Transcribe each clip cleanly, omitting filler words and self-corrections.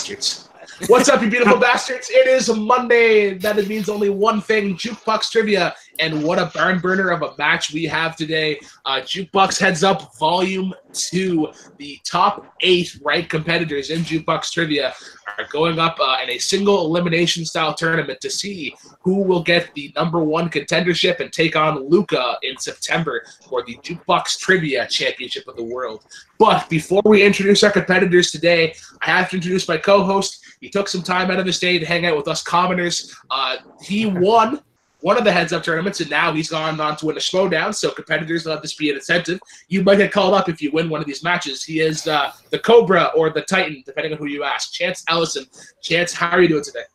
bastards. What's up, you beautiful bastards? It is Monday. That it means only one thing, Jukebox Trivia. And what a barn burner of a match we have today. Jukebox Heads Up Volume 2. The top 8 ranked competitors in Jukebox Trivia are going up in a single elimination style tournament to see who will get the #1 contendership and take on Luca in September for the Jukebox Trivia Championship of the World. But before we introduce our competitors today, I have to introduce my co-host. He took some time out of his day to hang out with us commoners. He won one of the heads-up tournaments, and now he's gone on to win a Schmodown, so competitors let this be an incentive. You might get called up if you win one of these matches. He is the Cobra or the Titan, depending on who you ask. Chance Ellison. Chance, how are you doing today?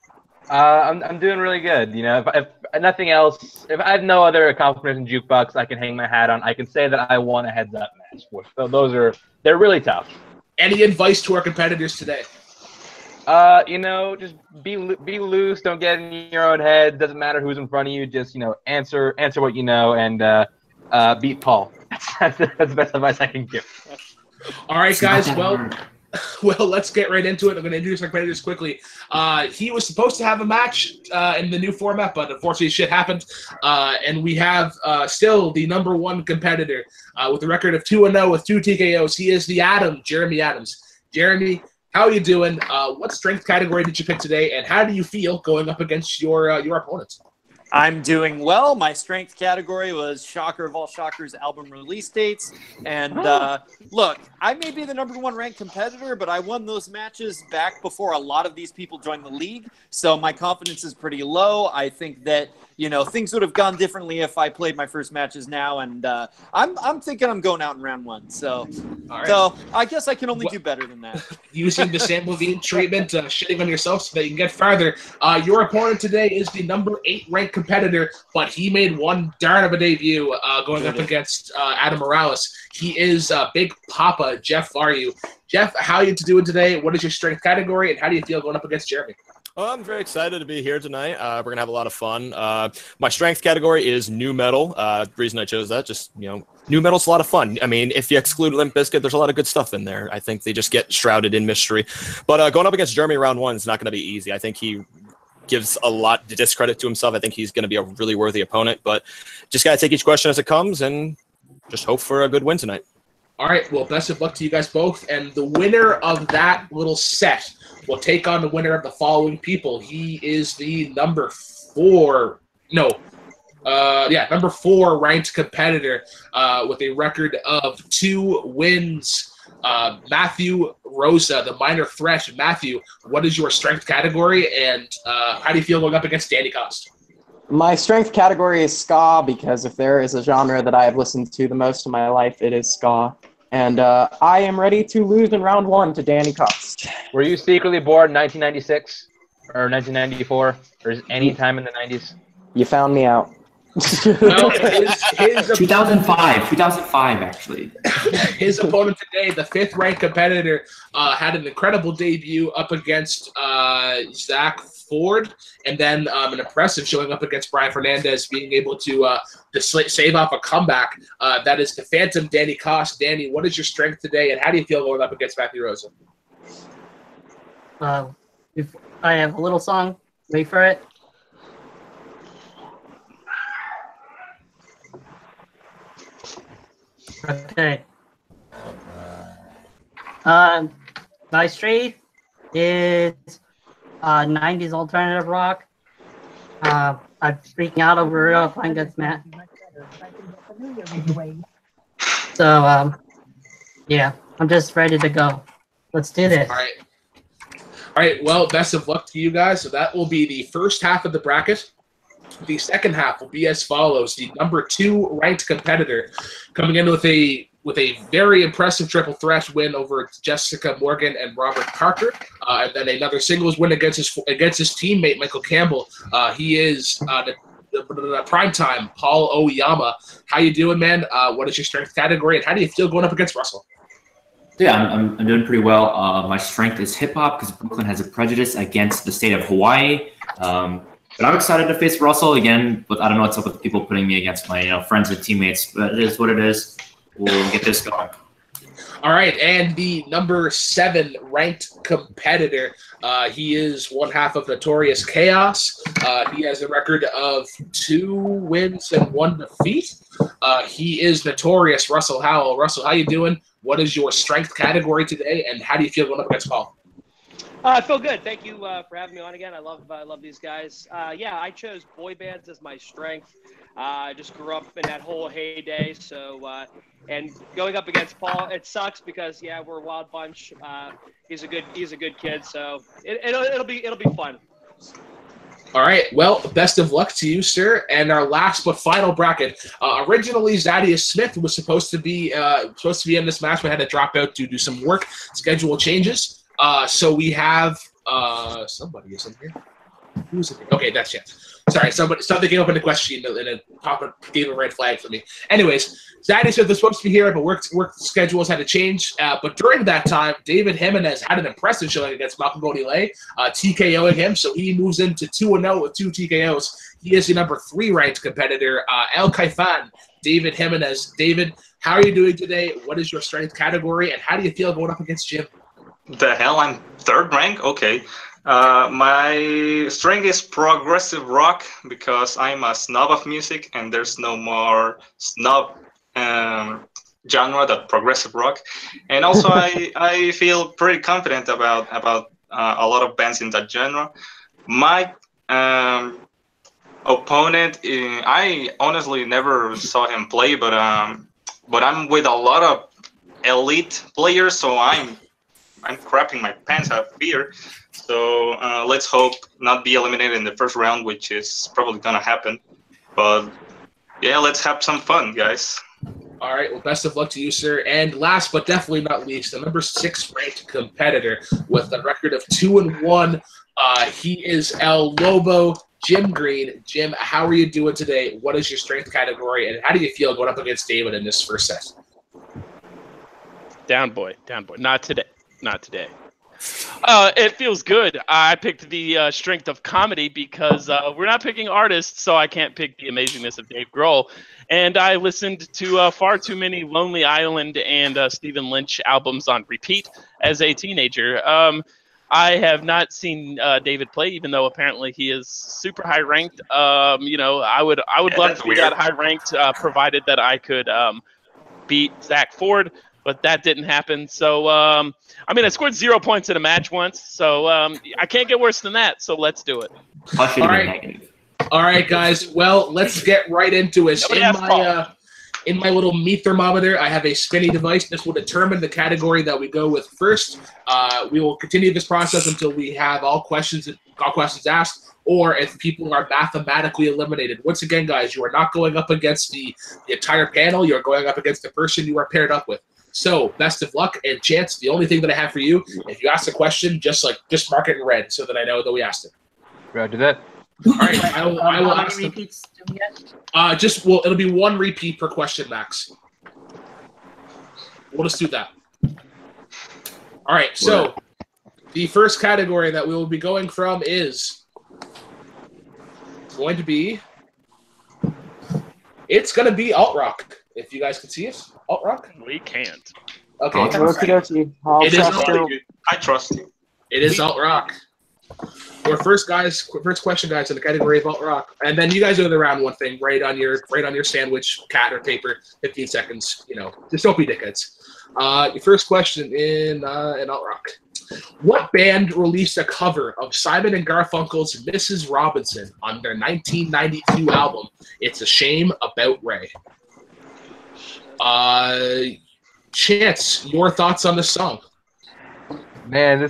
I'm doing really good. You know, if nothing else, if I have no other accomplishments in Jukebox I can hang my hat on, I can say that I won a heads-up match. So they're really tough. Any advice to our competitors today? You know, just be loose. Don't get in your own head. Doesn't matter who's in front of you. Just, you know, answer what you know, and beat Paul. That's the best advice I can give. All right, guys. Well, let's get right into it. I'm going to introduce our competitors quickly. He was supposed to have a match in the new format, but unfortunately shit happened. And we have still the #1 competitor with a record of 2-0 with 2 TKOs. He is the Atom, Jeremy Adams. Jeremy, how are you doing? What strength category did you pick today, and how do you feel going up against your opponents? I'm doing well. My strength category was shocker of all shockers, album release dates. And look, I may be the #1 ranked competitor, but I won those matches back before a lot of these people joined the league. So my confidence is pretty low. I think that, you know, things would have gone differently if I played my first matches now. And I'm thinking I'm going out in round 1. So, so I guess I can only do better than that. Using the Sam Levine treatment, shitting on yourself so that you can get farther. Your opponent today is the #8 ranked competitor, but he made one darn of a debut going up against Adam Morales. He is Big Papa Jeff Varyu. Jeff, how are you doing today? What is your strength category, and how do you feel going up against Jeremy? Oh, I'm very excited to be here tonight. We're going to have a lot of fun. My strength category is new metal. The reason I chose that, just, you know, new metal's a lot of fun. I mean, if you exclude Limp Bizkit, there's a lot of good stuff in there. I think they just get shrouded in mystery. But going up against Jeremy round 1 is not going to be easy. I think he gives a lot of discredit to himself. I think he's going to be a really worthy opponent. But just got to take each question as it comes and just hope for a good win tonight. All right, well, best of luck to you guys both. And the winner of that little set will take on the winner of the following people. He is the #4 ranked competitor with a record of 2 wins. Matthew Rosa, the minor threat. Matthew, what is your strength category, and how do you feel going up against Danny Cost? My strength category is ska, because if there is a genre that I have listened to the most in my life, it is ska. And I am ready to lose in round 1 to Danny Cost. Were you secretly born in 1996 or 1994 or any time in the 90s? You found me out. Well, his 2005 actually. His opponent today, the 5th ranked competitor, had an incredible debut up against Zach Ford, and then an impressive showing up against Brian Fernandez, being able to save off a comeback. That is the Phantom Danny Cost. Danny, what is your strength today, and how do you feel going up against Matthew Rosa? I have a little song. Wait for it. Okay. My strength is 90s alternative rock. I'm freaking out over playing against Matt. So, yeah, I'm just ready to go. Let's do this. All right, well, best of luck to you guys. So that will be the first half of the bracket. The second half will be as follows. The #2 ranked competitor coming in with a very impressive triple threat win over Jessica Morgan and Robert Parker, and then another singles win against his teammate Michael Campbell. He is the primetime Paul Oyama. How you doing, man? What is your strength category, and how do you feel going up against Russell? Yeah, I'm doing pretty well. My strength is hip hop because Brooklyn has a prejudice against the state of Hawaii. But I'm excited to face Russell again. But I don't know what's up with people putting me against my friends and teammates. But it is what it is. We'll get this going. All right, and the number 7 ranked competitor, he is one half of Notorious Chaos. He has a record of 2 wins and 1 defeat. He is Notorious Russell Howell. Russell, how you doing? What is your strength category today, and how do you feel going up against Paul? I feel good. Thank you for having me on again. I love these guys. Yeah, I chose boy bands as my strength. I just grew up in that whole heyday. So, and going up against Paul, it sucks because we're a wild bunch. He's a good kid. So it'll be fun. All right. Well, best of luck to you, sir. And our last but final bracket. Originally, Zadius Smith was supposed to be in this match, but had to drop out due to some work schedule changes. So we have somebody is in here. Who's in here? Okay, that's Jeff. Sorry, somebody came up in the question and it gave a red flag for me. Anyways, Zadius Smith was supposed to be here, but work schedules had to change. But during that time, David Jimenez had an impressive showing against Malcolm Bodilay, TKOing him. So he moves into 2-0 with 2 TKOs. He is the number 3 ranked competitor, El Caifan, David Jimenez. David, how are you doing today? What is your strength category, and how do you feel going up against Jim? The hell, I'm 3rd rank? Okay. My strength is progressive rock because I'm a snob of music and there's no more snob genre than progressive rock. And also I feel pretty confident about a lot of bands in that genre. My opponent, I honestly never saw him play, but I'm with a lot of elite players, so I'm crapping my pants out of fear. So let's hope not be eliminated in the first round, which is probably gonna happen. But yeah, let's have some fun, guys. All right. Well, best of luck to you, sir. And last but definitely not least, the number 6 ranked competitor with a record of 2-1. He is El Lobo, Jim Green. Jim, how are you doing today? What is your strength category, and how do you feel going up against David in this first set? Down boy. Not today. It feels good. I picked the strength of comedy because we're not picking artists, so I can't pick the amazingness of Dave Grohl. And I listened to far too many Lonely Island and Stephen Lynch albums on repeat as a teenager. I have not seen David play, even though apparently he is super high ranked. I would love to be that high ranked, provided that I could beat Zach Ford. But that didn't happen. So, I scored 0 points in a match once. So, I can't get worse than that. So, let's do it. All right, guys. Well, let's get right into it. In my little meat thermometer, I have a spinny device. This will determine the category that we go with first. We will continue this process until we have all questions asked, or if people are mathematically eliminated. Once again, guys, you are not going up against the entire panel. You are going up against the person you are paired up with. So, best of luck, and Chance, the only thing that I have for you, if you ask a question, just mark it in red so that I know that we asked it. Roger that. All right, I will How ask many them. repeats do we get? It'll be 1 repeat per question, max. We'll just do that. All right, so the first category that we will be going from is going to be alt rock. If you guys can see it, alt rock. We can't. Okay. I trust you. It is alt rock. Your first question, guys, in the category of alt rock, and then you guys do the round one thing. Write on your sandwich, cat or paper. 15 seconds. Just don't be dickheads. Your first question in alt rock. What band released a cover of Simon and Garfunkel's "Mrs. Robinson" on their 1992 album "It's a Shame About Ray"? Chance, your thoughts on this song? Man,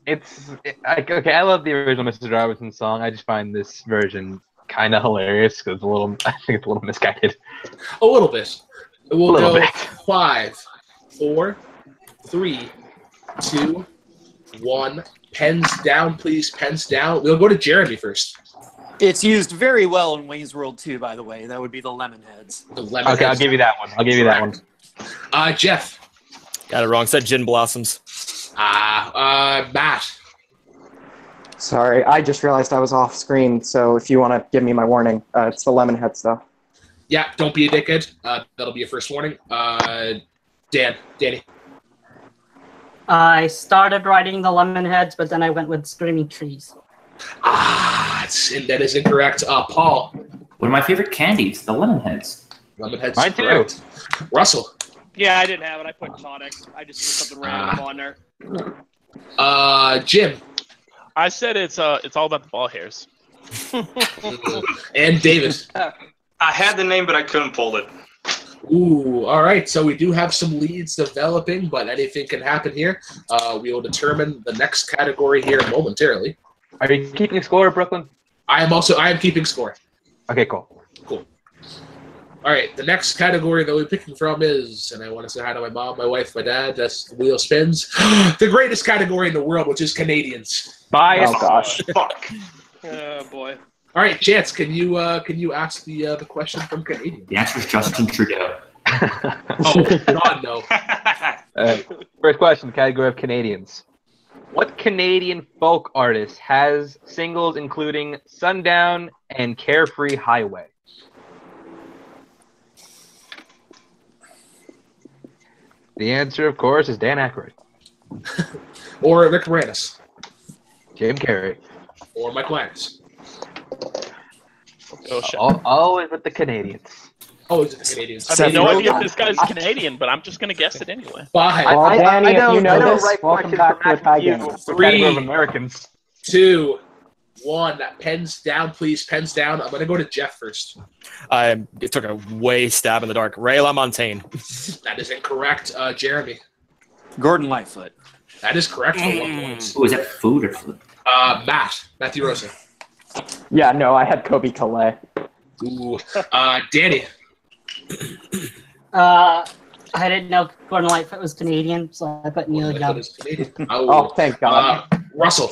okay. I love the original Mrs. Robinson song. I just find this version kind of hilarious because I think it's a little misguided. A little bit. We'll go bit. 5, 4, 3, 2, 1. Pens down, please. Pens down. We'll go to Jeremy first. It's used very well in Wayne's World 2, by the way. That would be the Lemonheads. Okay, I'll give you that one. Jeff. Got it wrong. Said Gin Blossoms. Matt. Sorry, I just realized I was off screen, so if you want to give me my warning, it's the Lemonhead stuff. Yeah, don't be a dickhead. That'll be your first warning. Danny. I started writing the Lemonheads, but then I went with Screaming Trees. That is incorrect. Paul. One of my favorite candies, the Lemonheads. Lemonheads. Mine too. Correct. Russell. Yeah, I didn't have it. I put Sonic. I just put something random on there. Jim. I said it's all about the ball hairs. And David. I had the name, but I couldn't pull it. Ooh, all right. So we do have some leads developing, but anything can happen here. We will determine the next category here momentarily. Are you keeping score, Brooklyn? I am picking score. Okay, cool. Cool. All right. The next category that we're picking from is, and I want to say hi to my mom, my wife, my dad. That's the wheel spins. The greatest category in the world, which is Canadians. Bias. Oh gosh. Fuck. Oh boy. All right, Chance. Can you ask the question from Canadian? The answer is Justin Trudeau. Oh God, no. First question, category of Canadians. What Canadian folk artist has singles including Sundown and Carefree Highway? The answer, of course, is Dan Aykroyd. Or Rick Moranis. Jim Carrey. Or Mike Myers. Oh, shit. Always with the Canadians. Oh, it's the Canadians. I have no idea if this guy's Canadian, but I'm just going to guess it anyway. Five. Well, Danny, if you know I don't this, write welcome questions back to a from tie you game. for Three. category of Americans. 2, 1. Pens down, please. Pens down. I'm going to go to Jeff first. It took a way stab in the dark. Ray LaMontagne. That is incorrect. Jeremy. Gordon Lightfoot. That is correct for 1 point. Oh, is that food or food? Matthew Rosa. Yeah, no, I had Kobe Calais. Ooh. Danny. I didn't know Gordon Lightfoot was Canadian, so I put Neil Young. Oh, thank God. Russell.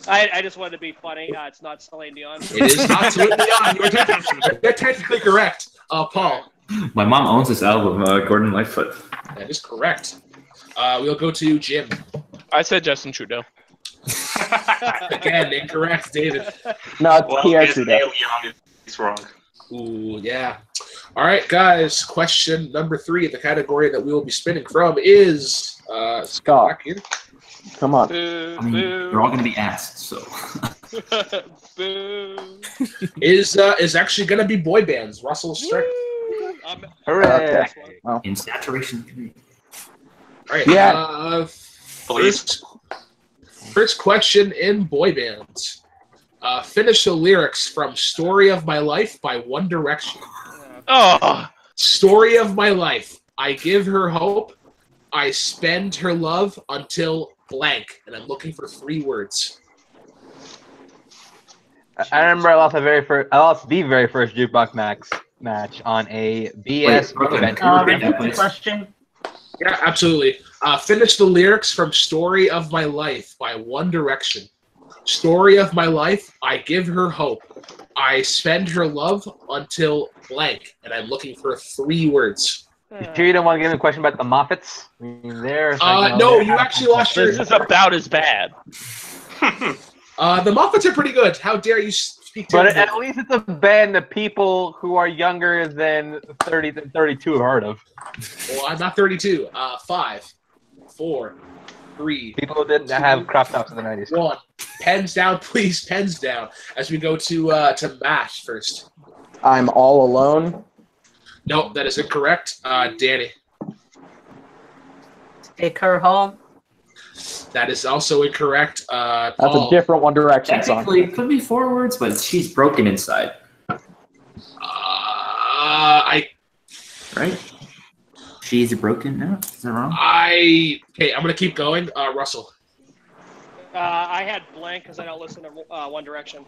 I just wanted to be funny. It's not Celine Dion. It is not Celine Dion. You're technically correct. Paul. My mom owns this album, Gordon Lightfoot. That is correct. We'll go to Jim. I said Justin Trudeau. Again, incorrect, David. No, it's Pierre it's Trudeau. Neil Young. He's wrong. Ooh, yeah. All right, guys. Question number 3 in the category that we will be spinning from is Scott. back here. Come on. Boo, I mean, they're all going to be asked, so. boo. Is actually going to be boy bands. Russell Strick. Hooray! Okay. In saturation. All right. Yeah. First question in boy bands. Finish the lyrics from "Story of My Life" by One Direction. Oh, Story of my life. I give her hope. I spend her love until blank. And I'm looking for 3 words. I remember I lost the very first Jukebox match on a BS event. Repeat the question. Yeah, absolutely. Finish the lyrics from "Story of My Life" by One Direction. Story of my life. I give her hope. I spend her love until blank. And I'm looking for 3 words. You sure you don't want to give me a question about the Moffats? No, you actually lost your... this is about as bad. The Moffats are pretty good. How dare you speak to But them? at least it's a band that people who are younger than 32 have heard of. Well, I'm not 32. 5, 4, 3. People who didn't have crop tops in the 90s. 1. Pens down, please. Pens down. As we go to Matt first. I'm all alone. No, that is incorrect. Danny. Take her home. That is also incorrect. That's Paul. a different One Direction song. Technically, it could be 4 words, but she's broken inside. Right? She's broken now? Is that wrong? Okay, I'm going to keep going. Russell. I had blank because I don't listen to One Direction.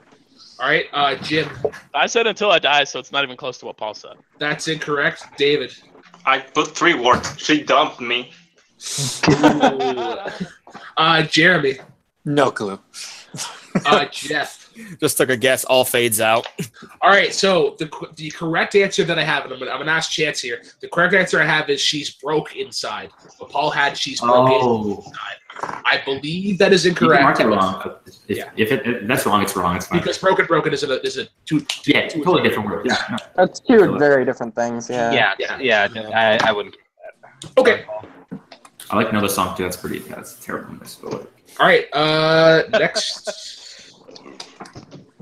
All right, Jim. I said until I die, so it's not even close to what Paul said. That's incorrect. David. I put 3 words. She dumped me. Jeremy. No clue. Jeff. Just took a guess. All fades out. All right, so the correct answer that I have, and I'm gonna ask Chance here. The correct answer I have is she's broke inside. But Paul had she's broken inside. I believe that is incorrect. You can mark it wrong. If that's wrong, it's wrong. It's fine. Because broken is a two totally different word. Yeah. No. That's 2 very different things. Yeah. Yeah, I wouldn't. Okay. I like another song too. That's a terrible miss. But All right.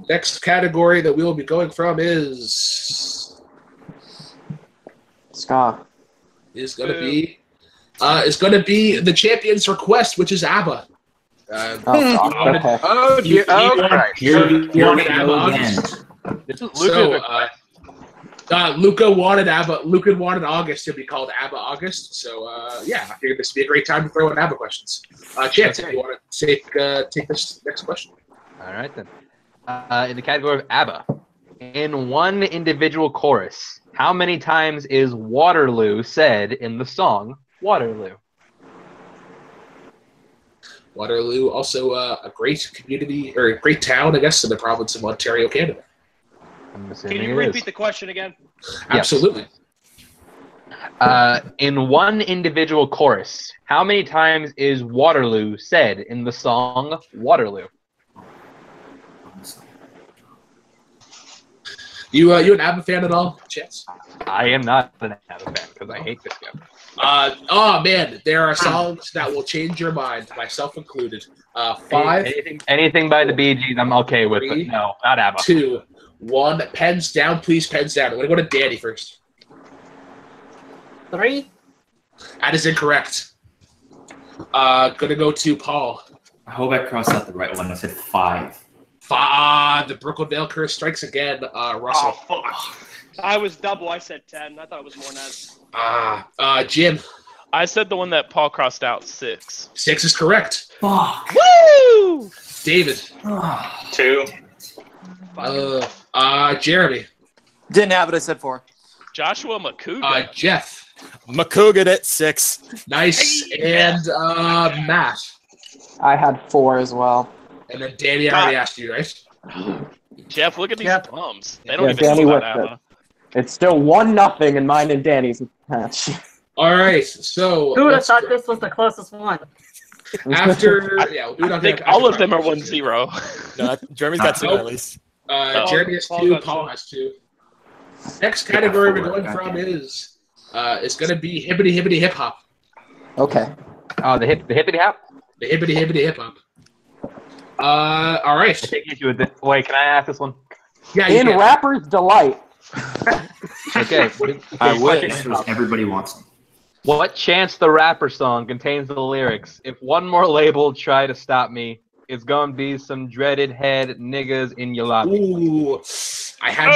Next category that we will be going from is Ska. is going to be the champion's request, which is ABBA. Okay. Oh dear! Oh Christ! here we go again. This is So, Luca wanted August to be called ABBA August. So, yeah, I figured this would be a great time to throw in ABBA questions. Chance, if you want to take this next question. All right then. In the category of ABBA, in one individual chorus, how many times is Waterloo said in the song Waterloo? Waterloo, also a great community or a great town, I guess, in the province of Ontario, Canada. Can you repeat the question again? Absolutely. In one individual chorus, how many times is Waterloo said in the song Waterloo? You an ABBA fan at all, Chance? I am not an ABBA fan because I hate this guy. Oh man, there are songs that will change your mind, myself included. 5, anything by the Bee Gees, I'm okay with, but no, not ABBA. 2, 1. Pens down, please. Pens down. I'm gonna go to Danny first. 3. That is incorrect. Gonna go to Paul. I hope I crossed out the right one. I said 5. The Brooklyn Vale curse strikes again. Russell. Oh, fuck. I was double. I said 10. I thought it was more than that. Jim. I said the one that Paul crossed out, 6. 6 is correct. Fuck. Woo! David. 2. Jeremy. Didn't have it. I said 4. Joshua Makuga. Jeff. Makuga at 6. Nice. And Matt. I had 4 as well. And then Danny, I already asked you, right? Jeff, look at these bums. They don't Yeah, even Danny know whipped about ABBA. It's still 1-0 in mine and Danny's match. All right, so Who would have thought this was the closest one? after I think all of them are 1-0. No, Jeremy's got 2 at least. Jeremy has 2, Paul has 2. Next category we're going from is going to be hippity hippity hip hop. Okay. Oh, the hippity hop. The hippity hippity hip hop. All right. I take issue with this. Wait, can I ask this one? Yeah. In Rapper's Delight. Okay. I wish everybody wants them. What Chance the Rapper song contains the lyrics? If one more label try to stop me, it's gonna be some dreaded head niggas in your lobby. Ooh, I had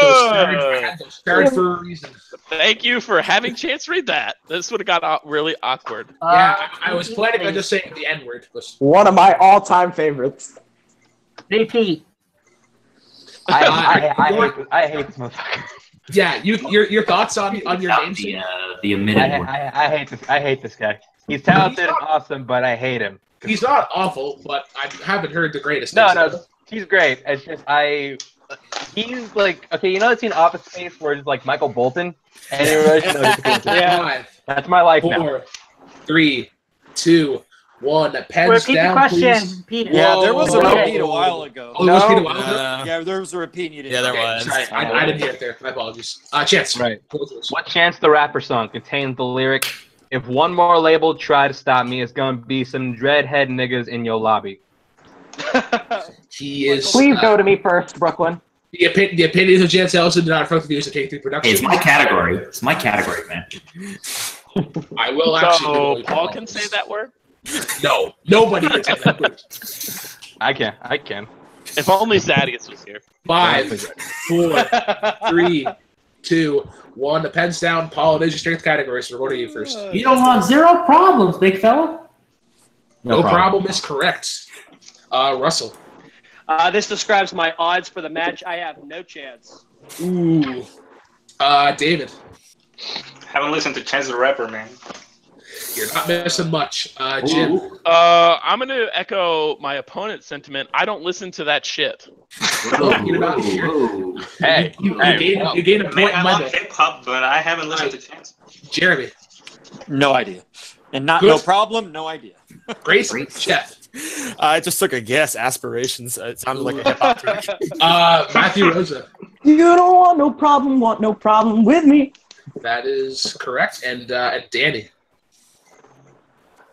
those started for a reason. Thank you for having Chance read that. This would have got really awkward. Yeah, I was planning on just saying the N-word. One of my all-time favorites. VP. I hate this motherfucker. Yeah, your thoughts on your names? The omitted one. I hate this guy. He's talented and awesome, but I hate him. He's not awful, but I haven't heard the greatest. No, he's great. It's just he's like, okay, you know the scene Office Space where it's like Michael Bolton? And yeah. That's my life 4, now. 3, 2, 1. Pens Repeat down, the question. please. Repeat. Yeah, there was a Whoa. repeat a while ago. Oh, it was repeat a while ago? Yeah, there was a repeat. You didn't. Yeah, there was. Sorry, I didn't hear it there. My apologies. Chance. Right. What Chance the Rapper song contains the lyric, if one more label try to stop me, it's gonna be some dreadhead niggas in your lobby. He is. Please go to me first, Brooklyn. The opinions of Chance Ellison do not reflect the views of Take 3 Production. Hey, it's my category. It's my category, man. I will actually. So Paul can say that word? No, nobody can say that word. I can. If only Zadius was here. 5, 4, 3, 2, 1. The pen's down. Paul, it is your strength category, so we're going to you first. You don't want 0 problems, big fella. No problem is correct. Russell. This describes my odds for the match. I have no chance. Ooh. David. Haven't listened to Chance the Rapper, man. You're not missing much. Jim. I'm going to echo my opponent's sentiment. I don't listen to that shit. You're not here. Hey, you gain a point. I love hip hop, but I haven't listened to Chance. Jeremy. No idea. And not Good. no problem. No idea. Grace. Jeff. I just took a guess. Aspirations. It sounded like a hip hop track. Matthew Rosa. You don't want no problem with me. That is correct. And Danny.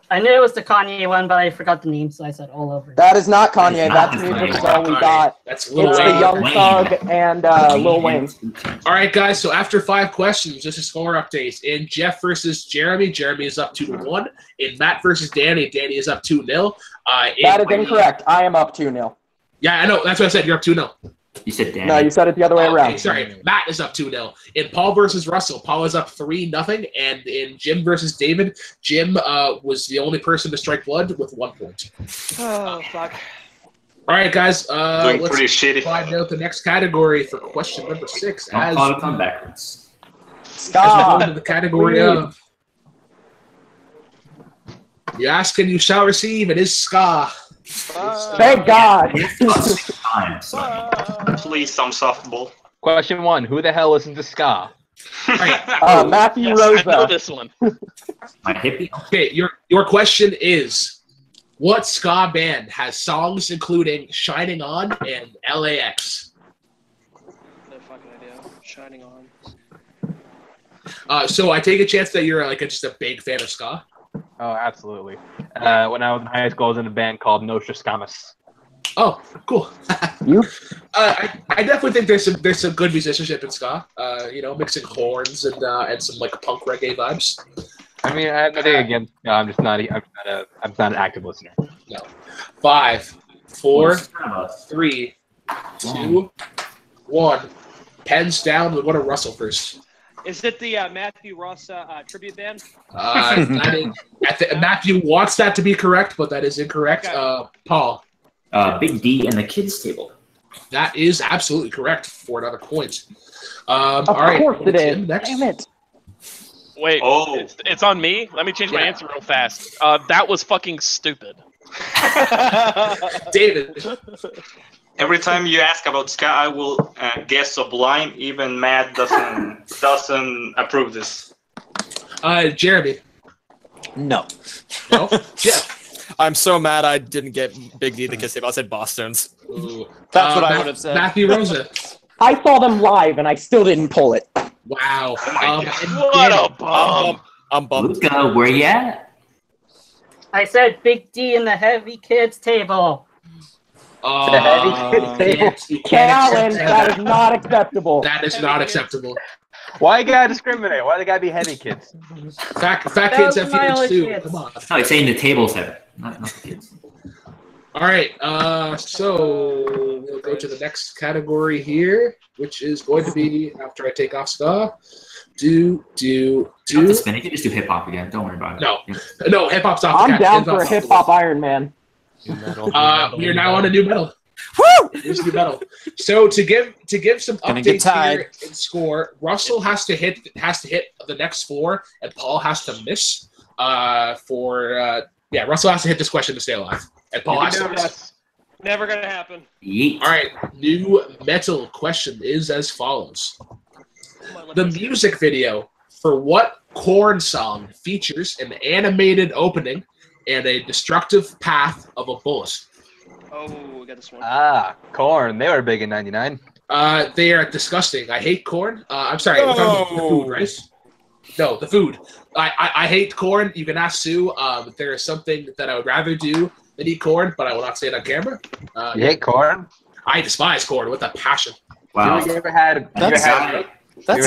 I knew it was the Kanye one, but I forgot the name, so I said all over. That is not Kanye. That's That's not me versus Kanye. all we got. That's It's Lil the Wayne. Young Wayne. Thug and Lil Wayne. All right, guys. So after 5 questions, this is score updates. In Jeff versus Jeremy, Jeremy is up 2-1. In Matt versus Danny, Danny is up 2-0. That is incorrect. I am up 2-0. Yeah, I know. That's what I said. You're up 2-0. You said Danny. No, you said it the other way Okay, around. sorry. Matt is up 2-0. In Paul versus Russell, Paul is up 3-0. And in Jim versus David, Jim was the only person to strike blood with 1 point. Oh, fuck. All right, guys. Doing Let's pretty shitty. find out the next category for question number 6. Don't As call it come backwards. we go Ska. into the category of you ask and you shall receive. It is ska. Thank God. Time, so. Please, some softball. Question 1: Who the hell listens to ska? Matthew Yes, I know Rosa. this one. My hippie. Okay, your question is, what ska band has songs including "Shining On" and "LAX"? No fucking idea. Shining on. So I take a chance that you're just a big fan of ska. Oh, absolutely. When I was in high school, I was in a band called Nostradamus. Oh, cool. You? I definitely think there's some good musicianship in ska. Mixing horns and some like punk reggae vibes. I mean, I have nothing against. No, I'm not an active listener. No. 5, 4, 3, 2, 1. Pens down. We want to Russell first. Is it the Matthew Ross tribute band? Matthew wants that to be correct, but that is incorrect. Okay. Paul. Big D and the kids table. That is absolutely correct for another point. Of all right, course it Tim, is. next. Damn it. Wait, Oh. it's on me? Let me change my Yeah. answer real fast. That was fucking stupid. David. Every time you ask about ska, I will guess Sublime. Even Matt doesn't approve this. Jeremy. No. No. Jeff. I'm so mad I didn't get Big D the kiss tape. I said Boston's. Ooh. That's what I would have said. Matthew Rosa. I saw them live and I still didn't pull it. Wow. God. And What Danny. a bum. I'm bummed. Luca, where you at? I said Big D in the heavy kids table. You can't Challenge. accept That is not acceptable. That is not acceptable. Why you gotta discriminate? Why they gotta be heavy kids? Fat kids have Those are my feelings only too. kids. Come on. No, he's saying the tables have it, not the kids. All right. So we'll go to the next category here, which is going to be after I take off ska. You don't have to spin it. You can just do hip hop again. Don't worry about it. No. Yeah. No, hip hop's off. I'm down for a hip hop Iron Man. We are now on a new metal. Woo! Here's new metal. So to give some Gonna get updates tied. here in score, Russell has to hit the next 4, and Paul has to miss. Russell has to hit this question to stay alive, and Paul has to miss. Never gonna happen. Yeet. All right, new metal question is as follows: the music video for what Korn song features an animated opening and a destructive path of a bullet? Oh, we got this one. Korn. They were big in '99. They are disgusting. I hate corn. I'm sorry. We're talking about the food, right? No, the food. I hate corn. You can ask Sue. There is something that I would rather do than eat corn, but I will not say it on camera. You hate Korn? I despise corn with a passion. Wow. You ever had? That's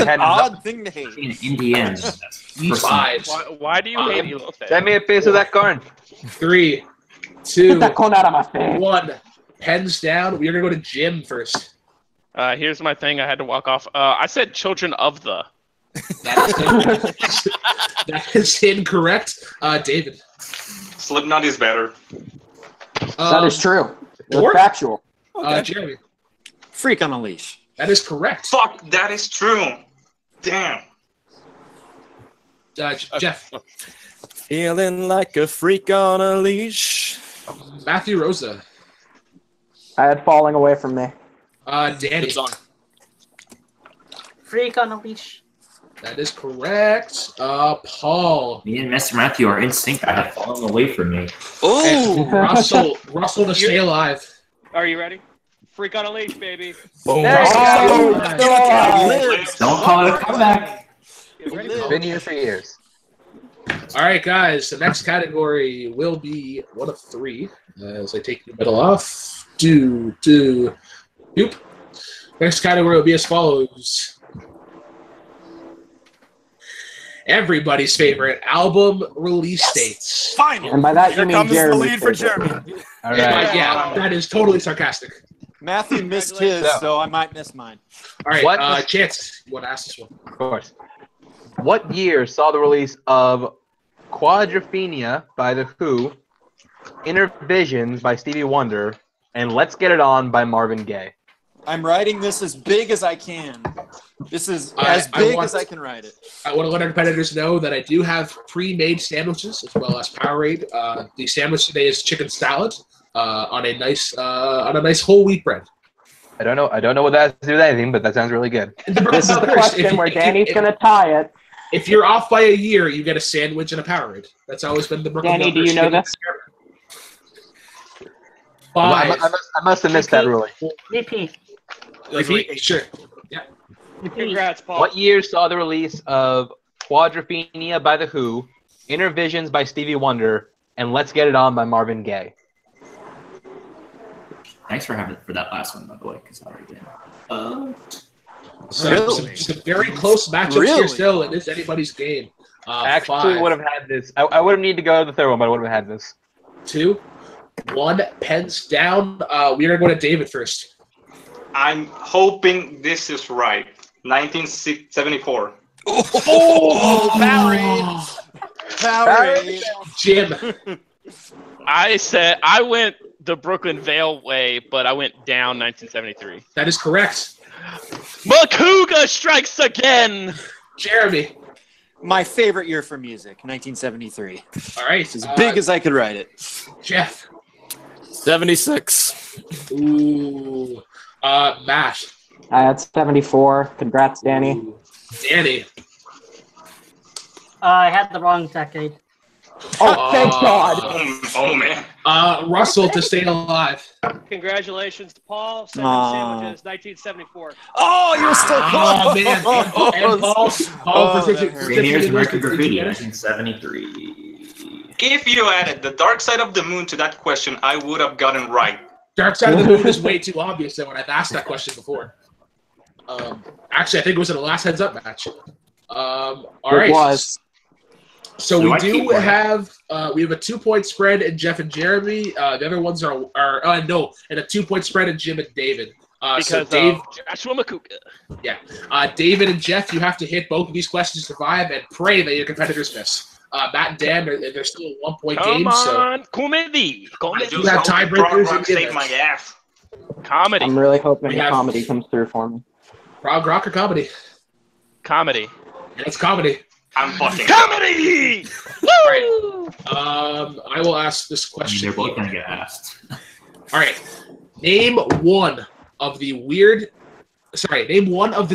an had odd thing to hate. In Indians. Despise. Why do you hate elote? Send me a piece of that corn. 3, Get 2, that corn out of my face. 1. Pens down. We are gonna go to Jim first. Here's my thing. I had to walk off. I said Children of the. That is incorrect. David. Slipknot is better. That is true. Or- It's factual. Jeremy. Freak on a leash. That is correct. Fuck, that is true. Damn. Jeff. Feeling like a freak on a leash. Matthew Rosa. I had falling away from me. Danny. Good song. Freak on a leash. That is correct. Paul. Me and Mr. Matthew are in sync. I have fallen away from me. And Russell to stay alive. Are you ready? Freak on a leash, baby. Boom. There you Russell go. to stay alive. Don't call it a comeback. Get ready, It's Paul. been here for years. All right, guys. The next category will be one of three. As I take the middle off. Doop. Next category will be as follows. Everybody's favorite album release dates. Finally. And by that Here you mean comes the Jeremy's lead for favorite. Jeremy. All right. Yeah, that is totally sarcastic. Matthew missed his, so I might miss mine. All right, What? Chance, you want to ask this one? Of course. What year saw the release of Quadrophenia by The Who, Inner Visions by Stevie Wonder, and Let's Get It On by Marvin Gaye? I'm writing this as big as I can. This is as big as I can write it. I want to let our competitors know that I do have pre-made sandwiches as well as Powerade. The sandwich today is chicken salad on a nice whole wheat bread. I don't know what that has to do with anything, but that sounds really good. This is the question where Danny's going to tie it. If you're off by a year, you get a sandwich and a Powerade. That's always been the Brooklyn. Danny, do you know this? Five. I must have missed that ruling. Repeat. Sure. Yeah. Congrats, Paul. What year saw the release of Quadrophenia by The Who, Inner Visions by Stevie Wonder, and Let's Get It On by Marvin Gaye? Thanks for having for that last one, by the way, because I already did. So Really? it's a very close matchup here still. It is anybody's game. I actually would have had this. I would have needed to go to the third one, but I would have had this. 2, 1, pens down. We are going to David first. I'm hoping this is right. 1974. Powerade. Jim. I went the Brooklyn Vale way, but I went down 1973. That is correct. Makuga strikes again. Jeremy. My favorite year for music, 1973. All right. As big as I could write it. Jeff. 76. Ooh. Matt. I had 74. Congrats, Danny. Ooh. Danny. I had the wrong decade. Oh, thank God. Oh man. Russell to stay alive. Congratulations to Paul. 7 sandwiches, 1974. Oh, you're still Oh, close. man. And Paul for that hurt. Same year as American Did you Graffiti, get it? 1973. If you added the dark side of the moon to that question, I would have gotten right. Dark Side of the Moon is way too obvious though, when I've asked that question before. Actually, I think it was in the last heads up match. All right. It was. So Do we I do keep winning? have a 2-point spread in Jeff and Jeremy. The other ones are and a 2-point spread in Jim and David. So Because Dave, Joshua Makuga. David and Jeff, you have to hit both of these questions to survive and pray that your competitors miss. Matt and Dan, they're still a 1-point Come game. So on, comedy. I You have hope tiebreakers Rock in saved it. my ass. Comedy. I'm really hoping We the have- comedy comes through for me. prog rock or comedy? Comedy. Yeah, it's comedy. I'm fucking. Comedy! Woo! I will ask this I mean, question. they're both gonna get asked. All right. Name one of the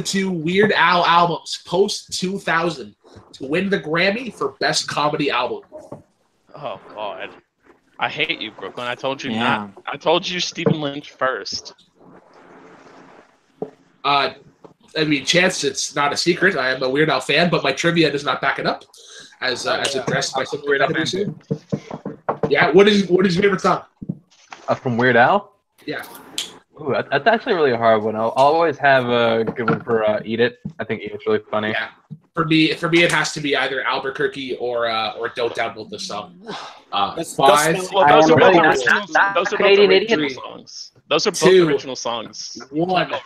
two Weird Al albums post 2000 to win the Grammy for Best Comedy Album. Oh God, I hate you, Brooklyn. I told you Yeah. not. I told you Stephen Lynch first. Chance, it's not a secret. I am a Weird Al fan, but my trivia does not back it up, as addressed by some Weird Al competitors here. Yeah. What is your favorite song? From Weird Al? Yeah. Ooh, that's actually a really hard one. I'll always have a good one for Eat It. I think Eat It's really funny. Yeah. For me, it has to be either Albuquerque or Don't Download This Song. That's 5, Well, those are both really original. not Those are both Canadian original idiot. songs. Those are both 2, original songs. 1. gotta go.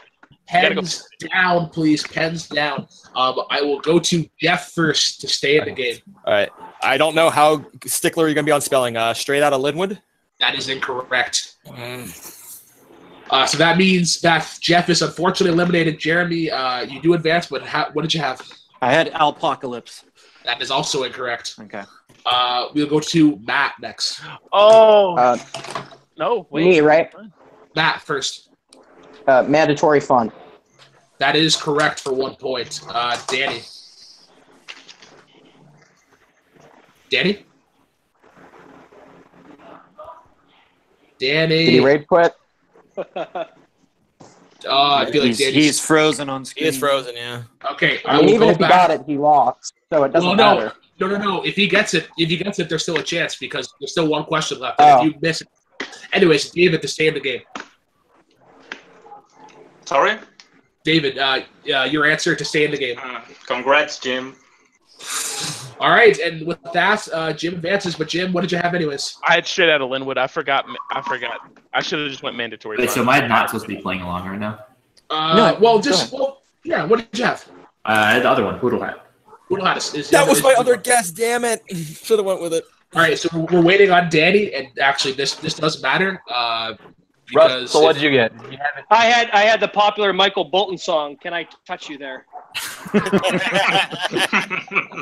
Pens down, please. Pens down. I will go to Jeff first to stay in the game. All right. I don't know how stickler you're going to be on spelling. Straight out of Linwood? That is incorrect. So that means that Jeff is unfortunately eliminated. Jeremy, you do advance, but what did you have? I had Alpocalypse. That is also incorrect. Okay. We'll go to Matt next. Oh no! Wait. Me, right? Matt first. Mandatory fun. That is correct for 1 point. Danny. Danny? Danny. Did he raid quit? I feel like Danny's... He's frozen on He screen. is frozen, yeah. Okay, I mean, will even go if he back. got it, he lost, so it doesn't Well, no. matter. No. If he gets it, there's still a chance because there's still one question left. And if you miss it, anyways, David, to stay in the game. Sorry? David, your answer to stay in the game. Congrats, Jim. All right, and with that, Jim advances. But Jim, what did you have, anyways? I had straight out of Linwood. I forgot. I should have just went mandatory. Wait, so am I not supposed to be playing along right now? No. What did you have? The other one, Poodle Hat. Poodle Hat That was my other guess. Damn it! Should have went with it. All right, so we're waiting on Danny, and actually, this doesn't matter. Because so what did you get? I had the popular Michael Bolton song. Can I touch you there?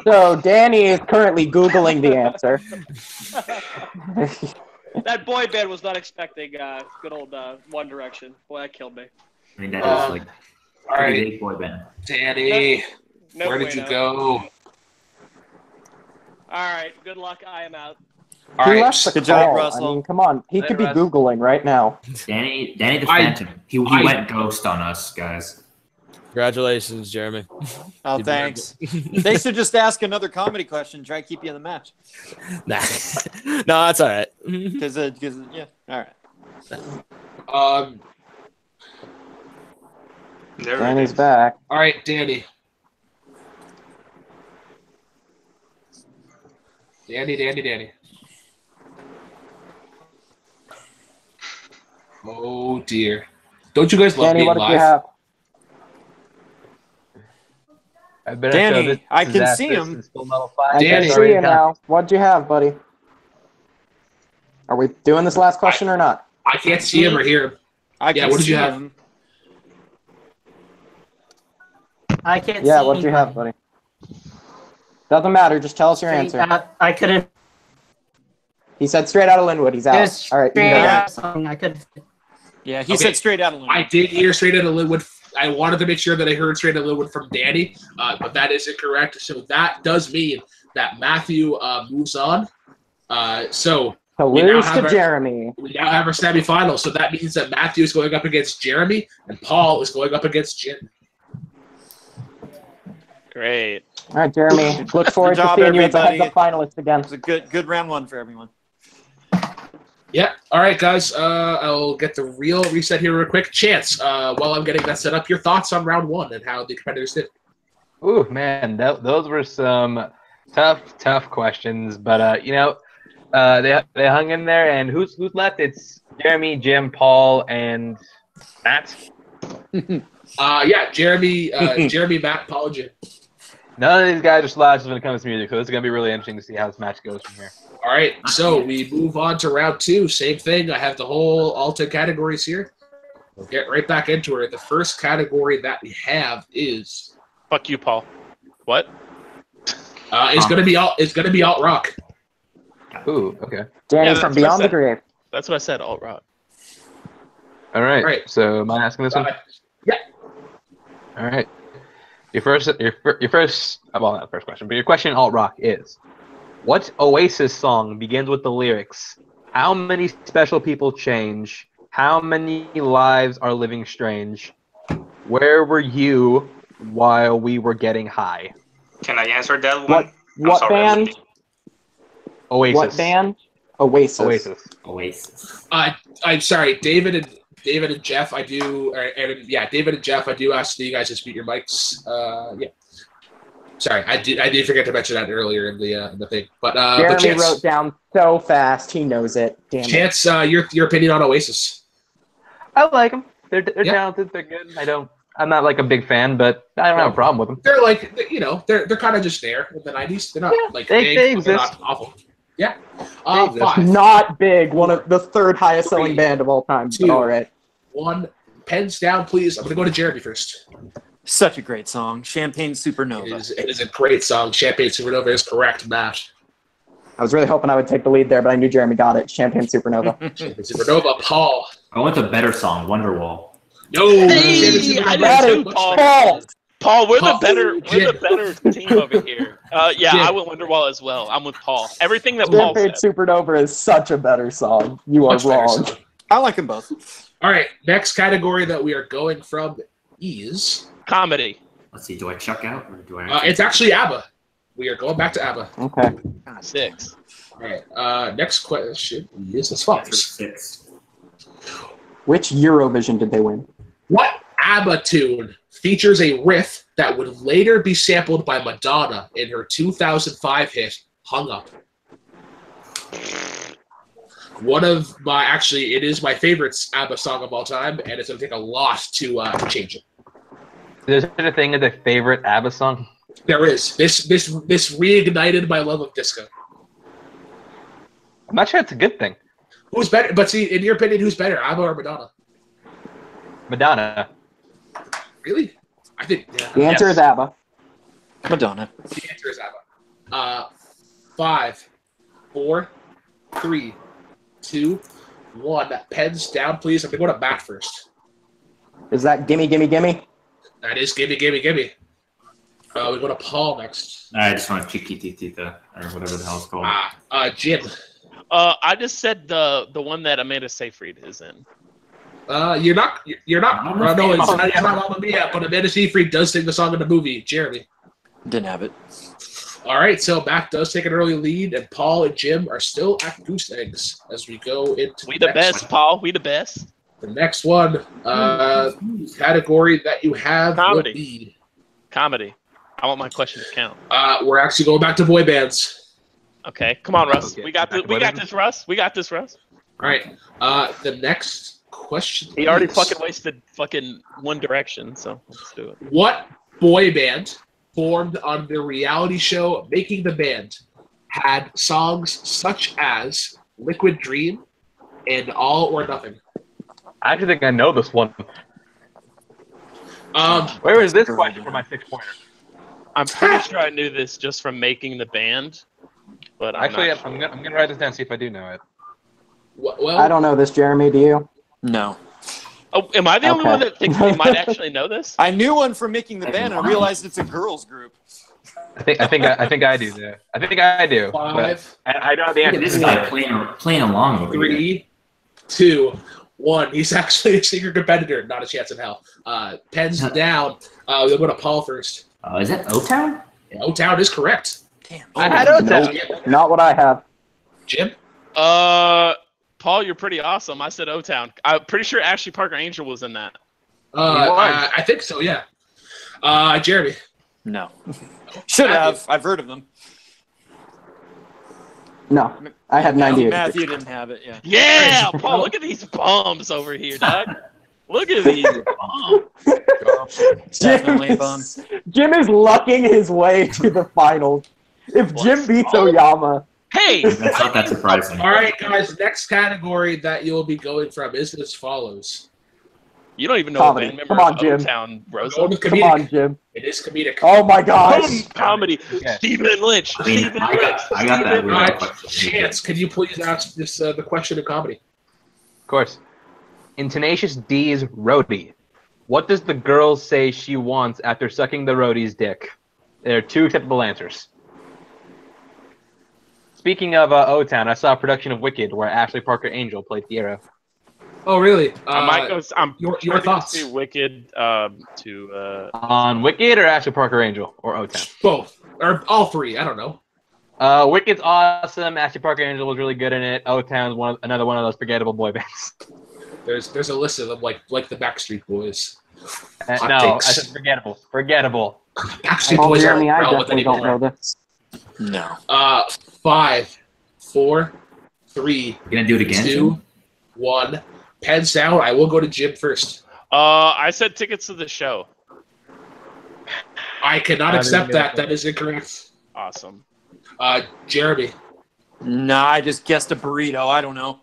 So Danny is currently Googling the answer. That boy band was not expecting good old One Direction. Boy, that killed me. I mean, that is like all right, big boy band. Danny, No where did you bueno. go? All right, good luck. I am out. All He right, left the Good job, call. Russell. I mean, come on. He could be Russ. Googling right now. Danny the Phantom. He went ghost on us, guys. Congratulations, Jeremy. Oh, thanks. They should just ask another comedy question. Try to keep you in the match. Nah. No, that's all right. Because yeah, all right. There Danny's it is. back. all right, Danny. Danny. Oh dear! Don't you guys love Danny, being what did you live? have? I better Danny, show this I can disastrous see him. and Full Metal I 5. can Danny. see you now. What'd you have, buddy? Are we doing this last question or not? I can't see him or hear him. I Yeah, can what did you see have? him. I can't Yeah, see what'd you have, anybody. buddy? Doesn't matter. Just tell us your answer. I couldn't. He said straight out of Linwood. He's out. There's All right. you straight can go. out song. I could. Yeah, he Okay. said straight out of I Linwood. did hear straight out of Linwood. I wanted to make sure that I heard straight out of Linwood from Danny, but that is incorrect. So that does mean that Matthew moves on. So To We now lose have to our- Jeremy. we now have our semifinals. So that means that Matthew is going up against Jeremy, and Paul is going up against Jim. Great. All right, Jeremy. Look forward Good job, to seeing you as a everybody. heads-up finalist again. It was a good round one for everyone. Yeah. All right, guys. I'll get the real reset here real quick. Chance, while I'm getting that set up, your thoughts on round one and how the competitors did. Ooh, man, those were some tough questions. But they hung in there. And who's left? It's Jeremy, Jim, Paul, and Matt. Yeah, Jeremy, Matt, Paul, and Jim. None of these guys are slouches when it comes to music, so it's gonna be really interesting to see how this match goes from here. All right, so we move on to round two. Same thing. I have the whole all 10 categories here. We'll get right back into it. The first category that we have is Fuck you, Paul. What? it's gonna be alt rock. Ooh, okay. Danny Yeah, from that's what I Beyond the said. Grave. That's what I said. Alt rock. All right. Right. So am I asking this one? Yeah. All right. Your first. Well, not the first question, but your question in alt rock is: what Oasis song begins with the lyrics? How many special people change? How many lives are living strange? Where were you while we were getting high? Can I answer that one? What sorry, band? Oasis. What band? Oasis. Oasis. I'm sorry, David and Jeff. David and Jeff. I do ask that you guys just mute your mics. Yeah. Sorry, I did forget to mention that earlier in the thing. But Jeremy Chance, wrote down so fast, he knows it. Damn it. Chance, your opinion on Oasis? I like them. They're Yeah. talented. They're good. I'm not like a big fan, but I don't have a problem with them. They're like, they're kind of just there in the 90s. They're not like they big, but they're exist. not awful. Yeah. They exist. 5, Not big. One of the third highest selling 3, band of all time. 2, But all right. 1. Pens down, please. I'm gonna go to Jeremy first. Such a great song, Champagne Supernova. It is a great song. Champagne Supernova is correct, Matt. I was really hoping I would take the lead there, but I knew Jeremy got it. Champagne Supernova. Champagne Supernova, Paul. I want a better song, Wonderwall. No. Hey, I That did is too, Paul. Paul. Paul, we're Paul. the better team over here. Yeah, Jim. I went Wonderwall as well. I'm with Paul. Everything that Paul Champagne said. Supernova is such a better song. You are Much better wrong. song. I like them both. All right, next category that we are going from is Comedy. Let's see, do I check out or do I? it's actually ABBA. We are going back to ABBA. Okay. 6. All right. Next question is as follows. 6. Which Eurovision did they win? What ABBA tune features a riff that would later be sampled by Madonna in her 2005 hit "Hung Up"? It is my favorite ABBA song of all time, and it's going to take a lot to change it. There's such a thing as a favorite ABBA song. There is. This reignited my love of disco. I'm not sure it's a good thing. Who's better? But see, in your opinion, who's better, ABBA or Madonna? Madonna. Really? I think The answer is ABBA. Madonna. the answer is ABBA. 5, 4, 3, 2, 1. Pens down, please. I'm going to go to Matt first. Is that Gimme Gimme Gimme? That is gimme, gimme, gimme. We go to Paul next. I just want Chiquitita or whatever the hell it's called. Jim. I just said the one that Amanda Seyfried is in. You're not. No, it's not Mamma Mia, but Amanda Seyfried does sing the song in the movie. Jeremy. Didn't have it. All right, so Matt does take an early lead, and Paul and Jim are still at goose eggs as we go into We the next best, one. Paul. We the best. The next one, category that you have Comedy. will be. Comedy. I want my question to count. We're actually going back to boy bands. Okay, come on, Russ. Okay. We got this, Russ. We got this, Russ. All right. The next question. He already is, fucking wasted fucking One Direction, so let's do it. What boy band formed on the reality show Making the Band had songs such as Liquid Dream and All or Nothing? I actually think I know this one. Um, Where is this question for my 6-pointer? I'm pretty sure I knew this just from Making the Band, but Actually, not I'm sure. gonna write this down, see if I do know it. well, I don't know this, Jeremy. Do you? No. Oh, am I the only Okay. one that thinks we might actually know this? I knew one from Making the Band. I realized it's a girls group. I think I do. Yeah. I think I do. but 5, I don't have the Look answer. at this guy playing along over here. 3, 2, 1. He's actually a secret competitor. Not a chance in hell. Pens down. We'll go to Paul first. Is that O-Town? O-Town is correct. Damn. I had O-Town. Nope. Not what I have. Jim? Paul, you're pretty awesome. I said O-Town. I'm pretty sure Ashley Parker Angel was in that. I think so, yeah. Jeremy? No. Should have. I've heard of them. No, I had 98. Matthew didn't have it. Yeah. Yeah, Paul, look at these bums over here, dog. Look at these bums. Definitely a bum. Jim is lucking his way to the finals. If Jim beats Oyama, Hey, That's not that surprising. All right, guys. Next category that you'll be going from is as follows. you don't even know Comedy. a band member Come on, of Jim. O-Town, Rosa. Going with come comedic. on, Jim. It is comedic. Oh my gosh. Comedy. Yeah. Stephen Lynch. I mean, Stephen I Lynch. got that Stephen weird All Lynch. right, Chance, can you please ask this the question in comedy? Of course. In Tenacious D's Roadie, what does the girl say she wants after sucking the roadie's dick? There are 2 acceptable answers. Speaking of O-Town, I saw a production of Wicked where Ashley Parker Angel played Fiero. Oh, really? I might go. I'm your trying to go thoughts? see Wicked to On Wicked or Ashley Parker Angel or O-Town? Both or all 3. I don't know. Wicked's awesome. Ashley Parker Angel was really good in it. O-Town's another one of those forgettable boy bands. There's a list of them like the Backstreet Boys. Hot No, I takes. said forgettable. Forgettable. Backstreet Oh, Boys Jeremy, aren't I relevant definitely don't know anymore. this. No. 5, 4, 3, You gonna do it again? 2, Jim? 1. Pens down. I will go to Jim first. I said tickets to the show. I cannot I accept didn't that. get That is incorrect. Awesome. Jeremy. No, I just guessed a burrito. I don't know.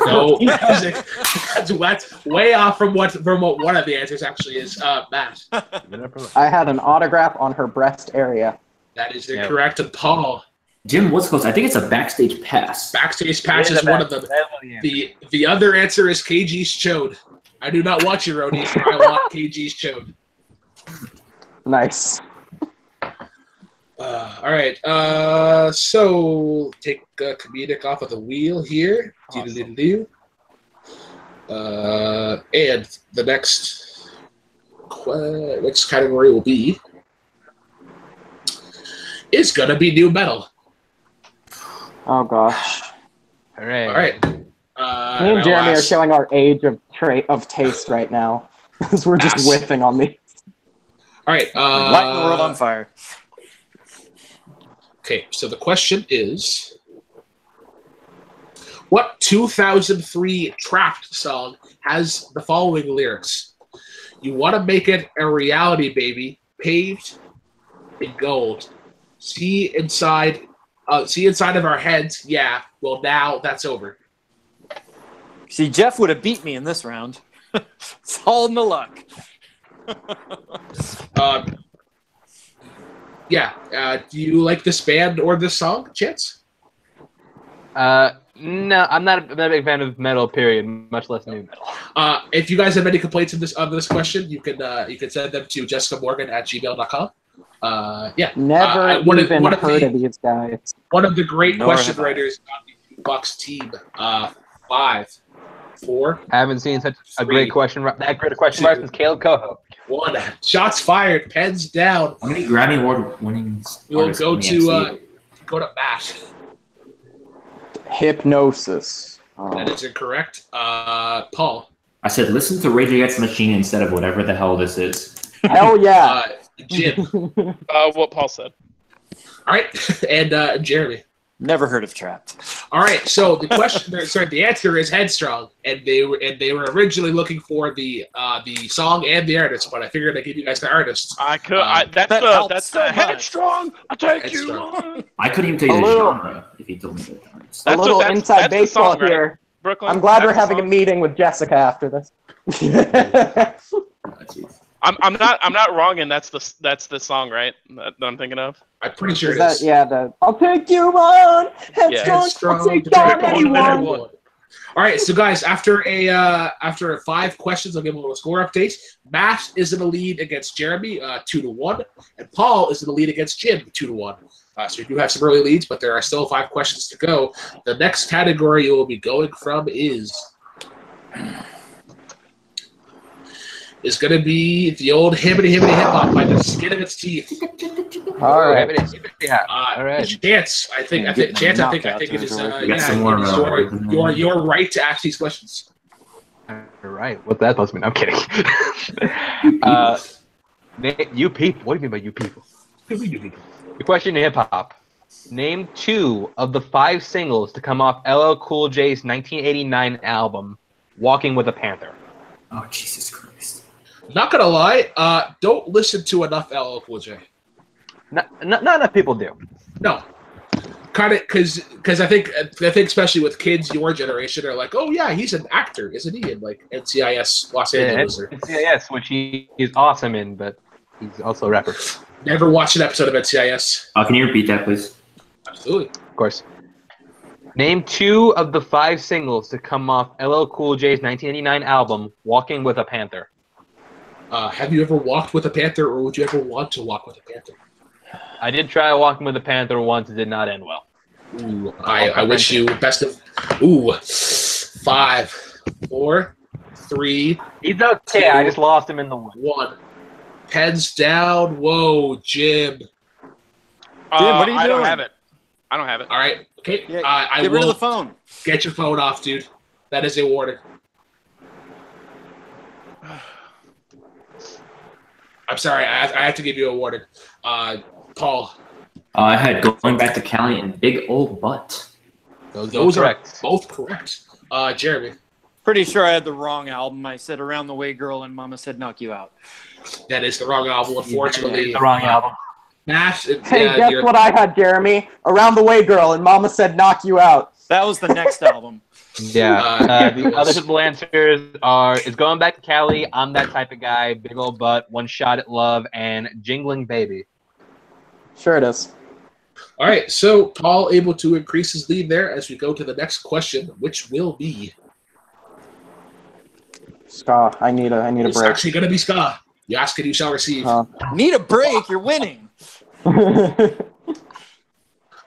No music. That's way off from what one of the answers actually is. Matt. I had an autograph on her breast area. That is incorrect. And Paul. Jim, what's close? I think it's a backstage pass. Backstage pass is one of them. The other answer is KG's Chode. I do not want your roadies. I want KG's Chode. Nice. All right. So take comedic off of the wheel here. Awesome. And the next category will be is going to be new metal. Oh gosh. Hooray. All right. Me and Jeremy are showing our age of taste right now, because we're just whiffing on these. All right. Lighting the world on fire. Okay, so the question is, what 2003 Trapped song has the following lyrics? You want to make it a reality, baby, paved in gold. See inside of our heads, yeah. Well, now that's over. See, Jeff would have beat me in this round. It's all in the luck. Do you like this band or this song, Chance? No, I'm not a big fan of metal. Period. Much less new metal. If you guys have any complaints of this question, you can send them to jessicamorgan@gmail.com. Never even heard of these guys. One of the great question writers on the Jukebox team. 5, 4. Haven't seen such a great question. That great question writer since Caleb Coho. 1. Shots fired. Pens down. How many Grammy Award winning? We'll go to Matt. Hypnosis. That is incorrect. Paul. I said listen to Rage Against the Machine instead of whatever the hell this is. Hell yeah. Jim. What Paul said. All right, and Jeremy. Never heard of Trapped. All right, so the the answer is Headstrong, and they were originally looking for the song and the artist, but I figured I'd give you guys the artist. That's Headstrong. I'll take you on. I couldn't even tell you the genre if you told me the artist. A little inside baseball song, here. Right? Brooklyn. I'm glad we're having a meeting with Jessica after this. I'm not wrong, and that's the song, right? That I'm thinking of. I'm pretty sure it is. Yeah, I'll take you on. Headstrong. I'll take on anyone. All right, so guys, after 5 questions, I'll give a little score update. Matt is in the lead against Jeremy, 2-1, and Paul is in the lead against Jim, 2-1. So you do have some early leads, but there are still 5 questions to go. The next category you will be going from is going to be the old hibbity hip hop by the skin of its teeth. All right. All right. Chance, I think it is your right to ask these questions. All right. What's that supposed to mean? I'm kidding. You people. What do you mean by you people? The question in hip hop. Name 2 of the 5 singles to come off LL Cool J's 1989 album, Walking with a Panther. Oh, Jesus Christ. Not gonna lie, don't listen to enough LL Cool J. Not enough people do. No, kind of because I think especially with kids your generation are like, oh yeah, he's an actor, isn't he? In like NCIS Los Angeles. NCIS, which he's awesome in, but he's also a rapper. Never watched an episode of NCIS. Can you repeat that, please? Absolutely. Of course. Name 2 of the 5 singles to come off LL Cool J's 1989 album, Walking with a Panther. Have you ever walked with a panther, or would you ever want to walk with a panther? I did try walking with a panther once. It did not end well. Ooh, I wish you best of. Ooh, 5, 4, 3. He's okay. 2, I just lost him in the 1. Heads down. Whoa, Jim. Jim, what are you doing? I don't have it. All right. Okay. Yeah, I get will rid of the phone. Get your phone off, dude. That is a warning. I'm sorry. I have to give you a warning. Paul. I had Going Back to Cali and Big Old Butt. Those are both correct. Jeremy. Pretty sure I had the wrong album. I said Around the Way Girl and Mama Said Knock You Out. That is the wrong album, unfortunately. The wrong album. Nash, hey, guess what I had, Jeremy? Around the Way Girl and Mama Said Knock You Out. That was the next album. Yeah. The other simple answers is Going Back to Cali, I'm That Type of Guy, Big Old Butt, One Shot at Love, and Jingling Baby. Sure it is. All right, so Paul able to increase his lead there as we go to the next question, which will be ska. I need a break. It's actually going to be ska. You ask and you shall receive. Need a break? You're winning. All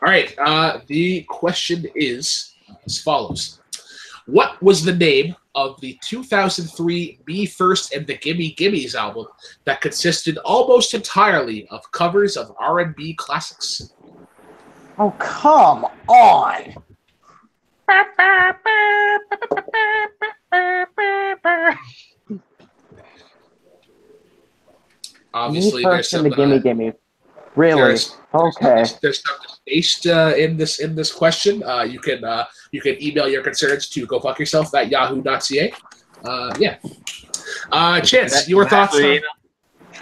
right, the question is as follows. What was the name of the 2003 Be First and the Gimme Gimmes album that consisted almost entirely of covers of R&B classics? Oh, come on. Obviously, Me there's first in some the gimme. Really? Okay. there's some based in this question. You can email your concerns to gofuckyourself@yahoo.ca. Yeah. Chance, your thoughts?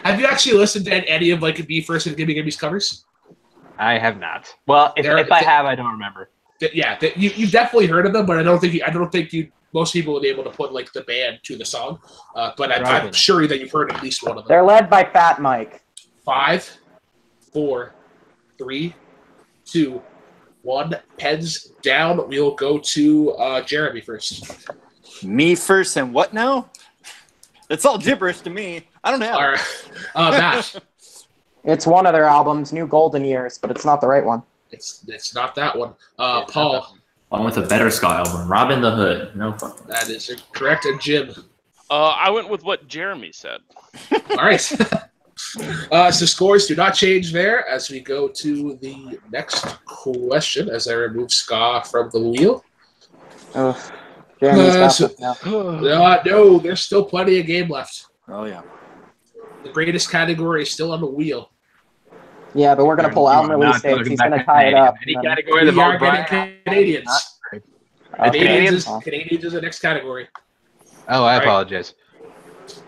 Have you actually listened to any of like Be First and Gimme's covers? I have not. Well, if I have, I don't remember. You've definitely heard of them, but I don't think most people would be able to put like the band to the song. But I'm sure that you've heard at least one of them. They're led by Fat Mike. 5, 4, 3, 2, 1. Pens down. We'll go to Jeremy first. Me first and what now? It's all gibberish to me. I don't know. All right. Matt. It's one of their albums, New Golden Years, but it's not the right one. It's not that one. Paul. One with a better ska album, Robin the Hood. No fucking. That is correct. And Jim. I went with what Jeremy said. All right. So scores do not change there as we go to the next question as I remove ska from the wheel. Oh, Jeremy's got this now. No, there's still plenty of game left. Oh, yeah. The greatest category is still on the wheel. Yeah, but we're going to pull album release dates. He's going to tie it up. Any category We are getting Canadians. Canadians? Canadians is the next category. Oh, I apologize.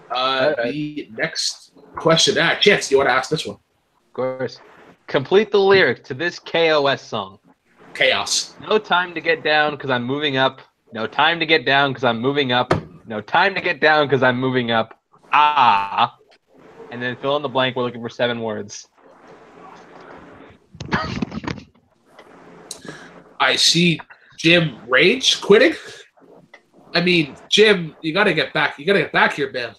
The next question. Chance, do you want to ask this one? Of course. Complete the lyric to this KOS song. Chaos. No time to get down because I'm moving up. No time to get down because I'm moving up. No time to get down because I'm moving up. Ah. And then fill in the blank. We're looking for 7 words. I see Jim Rage quitting. I mean, Jim, you gotta get back. You gotta get back here, man.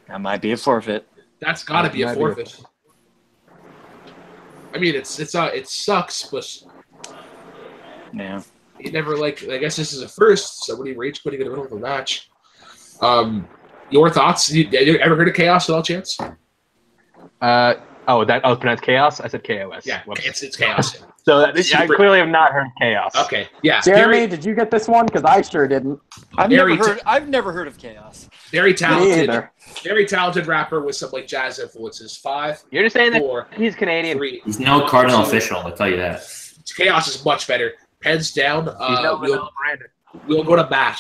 That might be a forfeit. That's gotta be a forfeit. I mean, it sucks, but yeah, you never I guess this is a first. Somebody rage quitting in the middle of the match. Your thoughts? Have you ever heard of Chaos at all, Chance? That was pronounced Chaos? I said KOS. Yeah, it's Chaos. So I clearly have not heard Chaos. Okay, yeah. Jeremy, did you get this one? Because I sure didn't. I've never heard of Chaos. Very talented. Very talented rapper with some like jazz influences. 5. You're just saying 4, that he's Canadian. 3. He's no Cardinal official, I'll tell you that. Chaos is much better. Pens down. We'll go to Matt.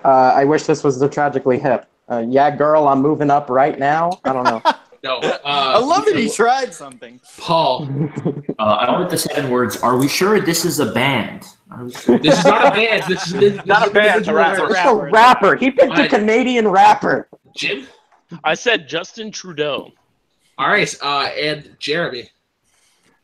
I wish this was the Tragically Hip. Yeah, girl, I'm moving up right now. I don't know. No. I love that he tried something. Paul. I went with the 7 words. Are we sure this is a band? This is not a band. This is not a band. It's a rapper. It's a rapper. He picked a Canadian rapper. Jim? I said Justin Trudeau. All right. And Jeremy.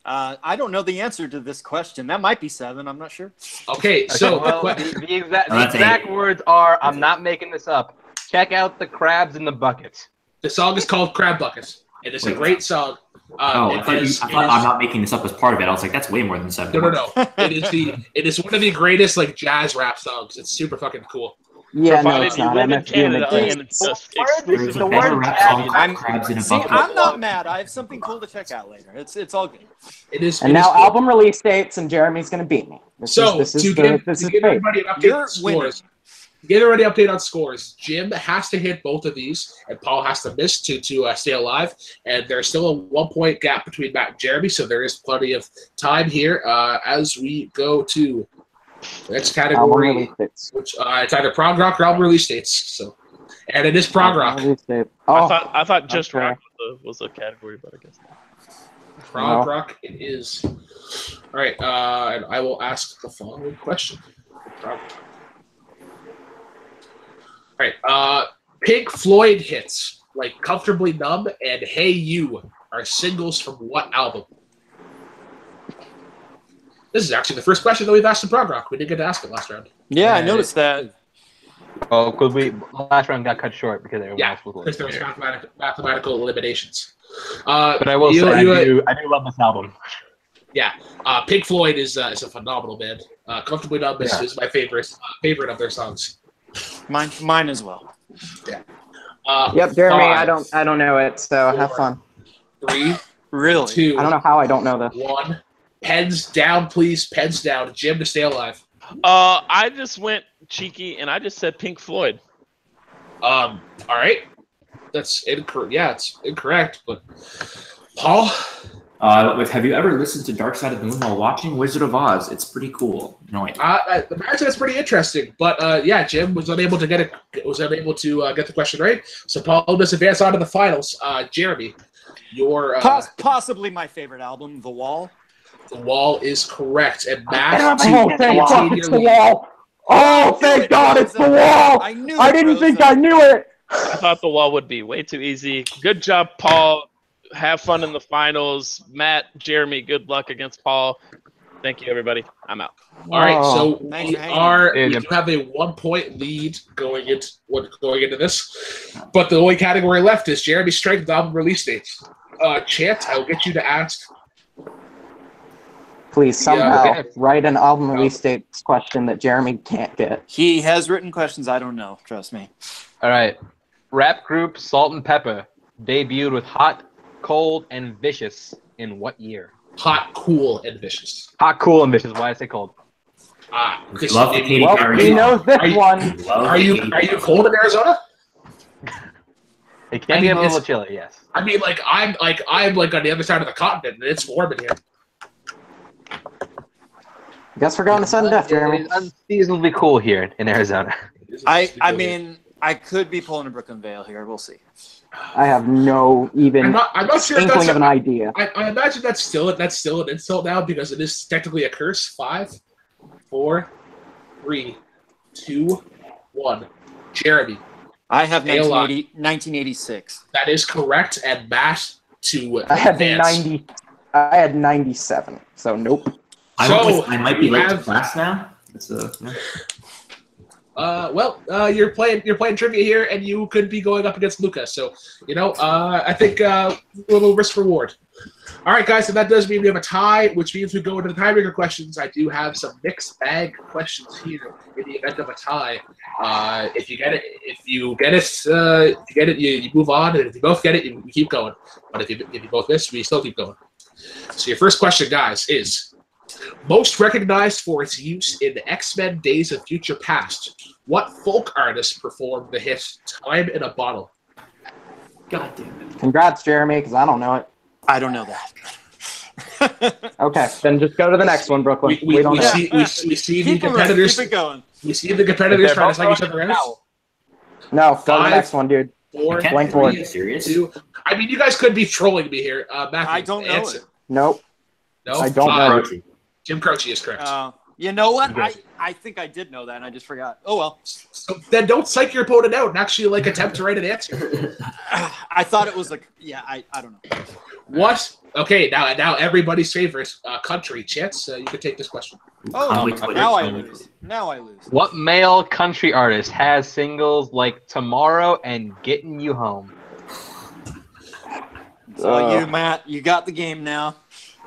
I don't know the answer to this question. That might be 7. I'm not sure. Okay, so the exact words are, I'm not making this up. Check out the crabs in the buckets. The song is called Crab Buckets. It is a great song. I thought I'm not making this up as part of it. I was like, that's way more than 7. No. It is one of the greatest like jazz rap songs. It's super fucking cool. Yeah, no, it's not. I'm in Canada and it's just exclusive. I'm not mad. I have something cool to check out later. It's all good. It is. And now album release dates, and Jeremy's going to beat me. To give everybody an update on scores. Get already update on scores. Jim has to hit both of these, and Paul has to miss to stay alive. And there's still a 1-point gap between Matt and Jeremy, so there is plenty of time here as we go to the next category, which it's either prog rock or album release dates. So, and it is prog rock. I thought just rock was a category, but I guess prog rock it is. All right, and I will ask the following question. All right, Pink Floyd hits like Comfortably Numb and Hey You are singles from what album? This is actually the first question that we've asked in prog rock. We didn't get to ask it last round. Yeah, I noticed that. Oh, because last round got cut short because there was mathematical eliminations. But I will say I do love this album. Yeah, Pink Floyd is a phenomenal band. Comfortably Numb is my favorite of their songs. Mine as well. Yeah. Yep, Jeremy. 5, I don't know it, so 4, have fun. 3, Really? 2, I don't know how I don't know this. 1. Pens down, please. Pens down. Jim to stay alive. I just went cheeky and I just said Pink Floyd. All right. That's incorrect. Yeah, it's incorrect. But Paul, Have you ever listened to Dark Side of the Moon while watching Wizard of Oz? It's pretty cool. No idea. the match that's pretty interesting. But yeah, Jim was unable to get the question right. So Paul does advance on to the finals. Jeremy, your possibly my favorite album, The Wall. The Wall is correct. And Matt, Oh, thank God it's The Wall. Oh, thank God it's The Wall. I knew I it, didn't Rosa. think I knew it. I thought The Wall would be way too easy. Good job, Paul. Have fun in the finals. Matt, Jeremy, good luck against Paul. Thank you, everybody. I'm out. All right, so Thanks we for hanging. do have a 1-point lead going into this, but the only category left is Jeremy's strength album release dates. Chance, I will get you to ask. Please somehow okay. write an album release dates question that Jeremy can't get. He has written questions I don't know. Trust me. All right. Rap group Salt and Pepper debuted with Hot, Cold, and Vicious in what year? Hot, cool, and vicious. Hot, Cool, and Vicious. Why did I say cold? This Love the Katy Well, Perry he song. knows this Are you- one. Are you cold in Arizona? It can I mean, get a little it's- chilly, yes. I mean, I'm on the other side of the continent, and it's warm in here. Guess we're going to sudden death, Jeremy. It is unseasonably cool here in Arizona. I mean, I could be pulling a Brooklyn Vale here. We'll see. I have no I'm not sure if inkling that's of an idea. I imagine that's still an insult now because it is technically a curse. 5, 4, 3, 2, 1. Jeremy, I have Stay alive. 1986. that is correct, and Matt to I had advance. 90. I had 97. So nope. I might be we late to have- class now. It's yeah. You're playing trivia here, and you could be going up against Luca. So, I think a little risk reward. All right, guys, so that does mean we have a tie, which means we go into the tiebreaker questions. I do have some mixed bag questions here in the event of a tie. If you get it, you move on, and if you both get it, you keep going. But if you both miss, we still keep going. So your first question, guys, is most recognized for its use in X-Men Days of Future Past. What folk artist performed the hit Time in a Bottle? God damn it. Congrats, Jeremy, because I don't know it. I don't know that. Okay, then just go to the next one, Brooklyn. We don't know. see the Keep competitors. it going. We see the competitors trying to psych each other out. No, go to the 5, next one, dude. 4, Can't Blank be board. serious. 2. I mean, you guys could be trolling me here. Matthew, I don't know answer. it. Nope. No, I don't know it. Jim Croce is correct. You know what? I think I did know that, and I just forgot. Oh, well. So then don't psych your opponent out and actually attempt to write an answer. I thought it was I don't know. What? Okay, now everybody's favorite country. Chance, you could take this question. Oh, wait, wait, now I wait. lose. Now I lose. What male country artist has singles like Tomorrow and Getting You Home? So you, Matt, you got the game now.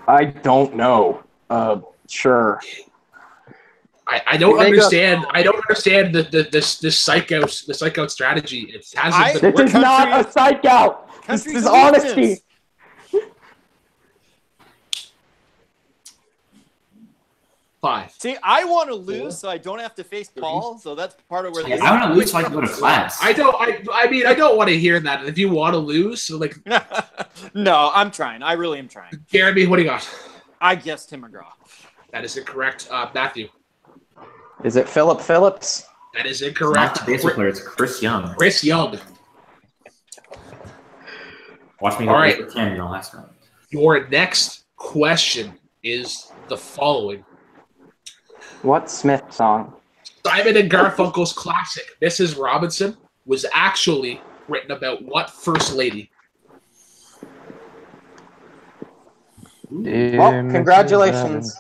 I don't know. Sure. I don't understand. I don't understand this psych out strategy. It hasn't been This is working. not a psych out. This Country's is a honesty. weakness. Five. See, I want to lose, so I don't have to face Paul. So that's part of where Yeah, the I want to lose so I can go to class. I mean, I don't want to hear that. If you want to lose, so No, I'm trying. I really am trying. Jeremy, what do you got? I guessed Tim McGraw. That is incorrect. Matthew. Is it Philip Phillips? That is Not incorrect. the baseball player, it's Chris Young. Chris Young. Watch me All go right. for 10 in the last round. Your next question is the following. What Smith song? Simon and Garfunkel's classic, Mrs. Robinson, was actually written about what first lady? Well, congratulations.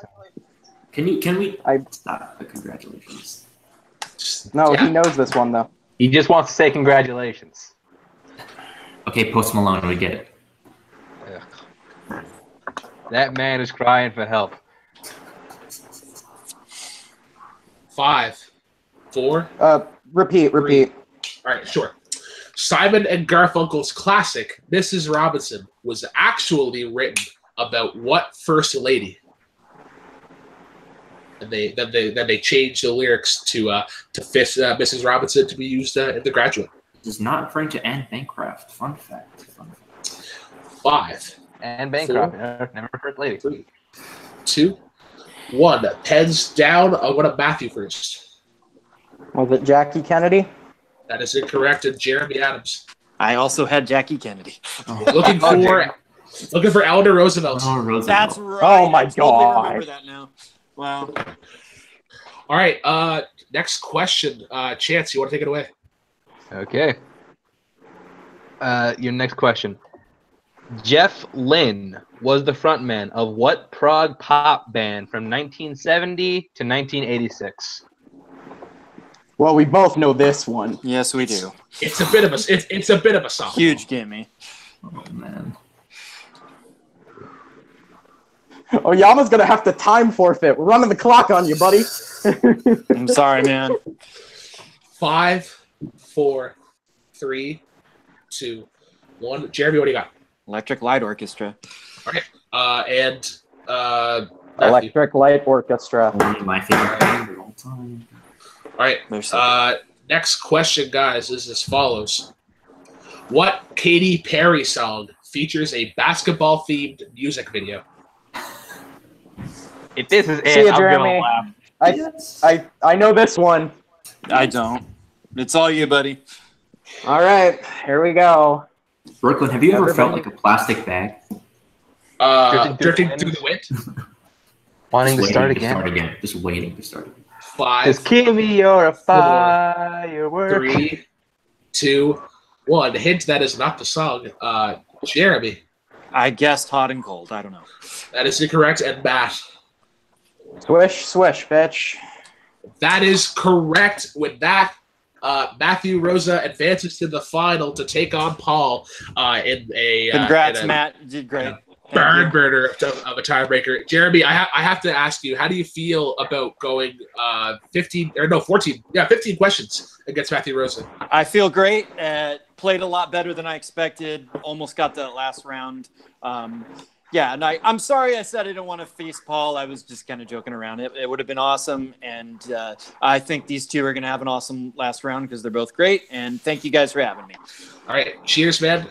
Can we I- stop the congratulations? No, Yeah. he knows this one, though. He just wants to say congratulations. Okay, Post Malone, we get it. That man is crying for help. 5, 4. Repeat. All right, sure. Simon and Garfunkel's classic "Mrs. Robinson" was actually written about what first lady? And they changed the lyrics to fit Mrs. Robinson to be used in The Graduate. This is not referring to Anne Bancroft. Fun fact. 5. And Bancroft, never first lady. 3, 2, 1. Pens down. I'm going to Matthew first. Was it Jackie Kennedy? That is incorrect. And Jeremy Adams. I also had Jackie Kennedy. Looking for Eleanor Roosevelt. Oh, Roosevelt. That's right. Oh my I totally God. remember that now. Wow. All right. Next question. Chance, you want to take it away? Okay. Your next question. Jeff Lynne was the frontman of what prog pop band from 1970 to 1986? Well, we both know this one. Yes, we do. It's a bit of a song. Huge gimme. Oh, man. Oh, Yama's gonna have to time forfeit. We're running the clock on you, buddy. I'm sorry, man. 5, 4, 3, 2, 1. Jeremy, what do you got? Electric Light Orchestra. All right. And Matthew. Electric Light Orchestra. One of my favorite bands of all time. All right. Next question, guys, is as follows. What Katy Perry song features a basketball-themed music video? If this is See it, ya, I'm Jeremy. gonna laugh. I know this one. I don't. It's all you, buddy. All right, here we go. Brooklyn, have you ever felt like a plastic bag? Drifting through the wind. Wanting to Waiting start again. Just waiting to start again. 5, Just give me your firework. 3, 2, 1. Hint, that is not the song. Jeremy. I guessed Hot and Cold. I don't know. That is incorrect. And Matt. Swish, swish, bitch. That is correct. With that, Matthew Rosa advances to the final to take on Paul in a Congrats, Matt. You did great. Burn burner of a tiebreaker. Jeremy, I have to ask you, how do you feel about going 15 questions against Matthew Rosa? I feel great. Played a lot better than I expected. Almost got that last round. Yeah, and I'm sorry I said I didn't want to face Paul. I was just kind of joking around. It would have been awesome, and I think these two are going to have an awesome last round because they're both great, and thank you guys for having me. All right, cheers, man.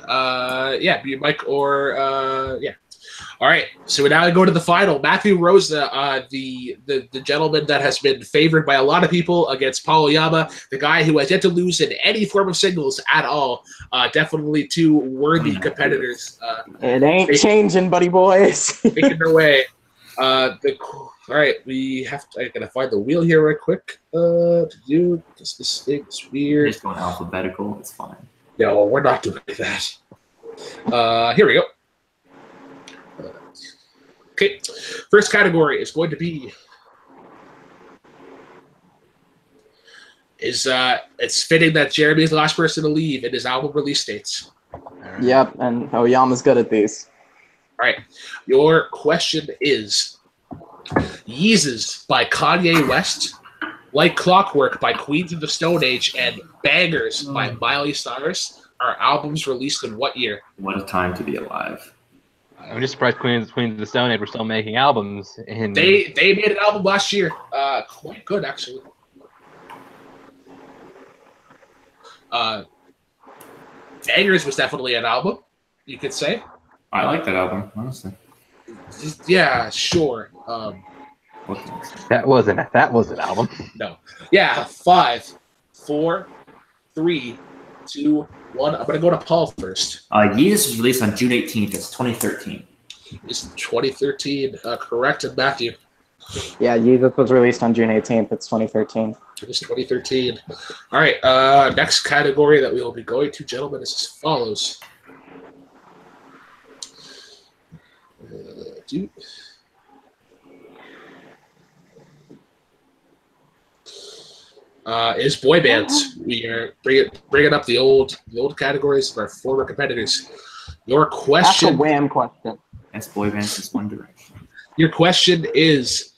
Be Mike or yeah. All right, so we now go to the final. Matthew Rosa, the gentleman that has been favored by a lot of people against Paul Oyama, the guy who has yet to lose in any form of singles at all. Definitely two worthy competitors. It ain't changing, buddy boys. Making their way. All right, I gotta find the wheel here right quick. To do this thing is weird. Just going alphabetical. It's fine. No, we're not doing that. Here we go. Okay, first category is going to be it's fitting that Jeremy is the last person to leave in his album release dates. Right. Yep, and Oyama's good at these. All right, your question is Yeezus by Kanye West, Like Clockwork by Queens of the Stone Age, and Bangers by Miley Cyrus are albums released in what year? What a time to be alive. I'm just surprised Queens of the Stone Age were still making albums. They made an album last year. Quite good, actually. Bangers was definitely an album, you could say. I like that album, honestly. Yeah, sure. That wasn't an album. No. Yeah, 5, 4, 3, 2, 1. I'm gonna go to Paul first. Yeezus was released on June 18th. It's 2013. It's 2013. Correct, and Matthew. Yeah, Yeezus was released on June 18th. It's 2013. It's 2013. All right. Next category that we will be going to, gentlemen, is as follows. Is boy bands. We are bringing up the old categories of our former competitors. Your question. That's a wham question. Yes, boy bands is One Direction. Your question is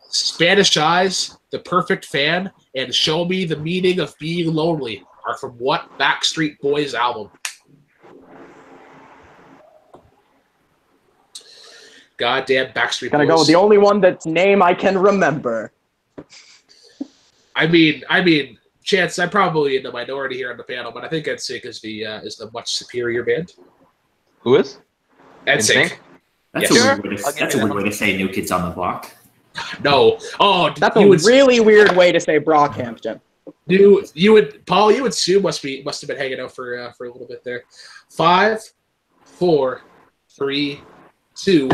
Spanish Eyes, The Perfect Fan, and Show Me the Meaning of Being Lonely are from what Backstreet Boys album? Goddamn Backstreet Gonna Boys. go with the only one that's name I can remember. I mean, Chance, I'm probably in the minority here on the panel, but I think NSYNC is the much superior band. Who is? NSYNC. That's Yes. a weird way to say New Kids on the Block. No. Oh, That's a really weird way to say Brockhampton. Paul, you and Sue must have been hanging out for a little bit there. 5, 4, 3, 2,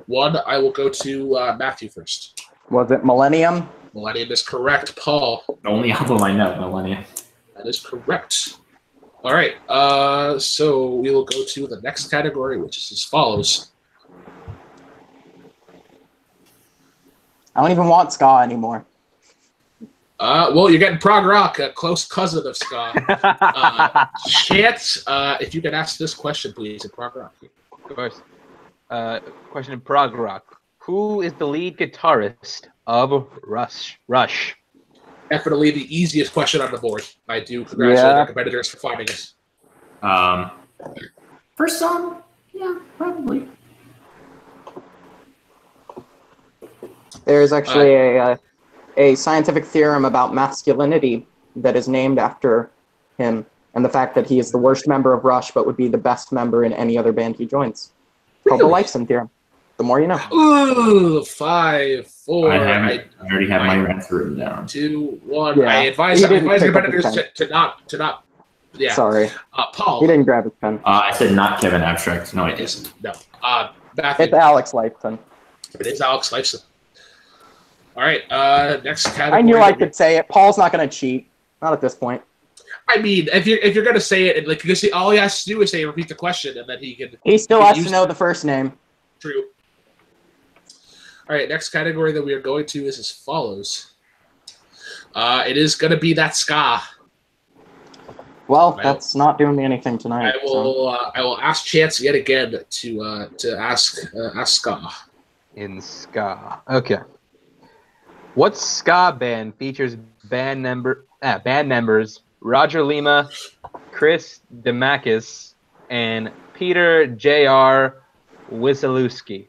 1. I will go to Matthew first. Was it Millennium? Millennium is correct. Paul. The only album I know, Millennium. That is correct. All right. So we will go to the next category, which is as follows. I don't even want ska anymore. Well, you're getting prog rock, a close cousin of ska. Chance, if you could ask this question, please, in prog rock. Of course. Question in prog rock. Who is the lead guitarist of Rush? Definitely the easiest question on the board. I do congratulate our competitors for finding us. First song? Yeah, probably. There's actually a scientific theorem about masculinity that is named after him, and the fact that he is the worst member of Rush but would be the best member in any other band he joins. Called the Lifeson theorem. The more you know. Ooh, 5, 4. I already have my answer written down. 2, 1. Yeah. I advise competitors to not. Yeah. Sorry. Paul. He didn't grab his pen. I said not Kevin Abstract. No, I didn't. No. Matthew. It's Alex Lifeson. It is Alex Lifeson. All right. Next category. I knew I could say it. Paul's not going to cheat. Not at this point. I mean, if you're gonna say it, like, because all he has to do is repeat the question, and then he can. He still has to know the first name. True. All right. Next category that we are going to is as follows. It is gonna be that ska. Well, that's not doing me anything tonight. I will ask Chance yet again to ask ska. In ska. Okay. What ska band features band members Roger Lima, Chris Demakis, and Peter J.R. Wasilewski?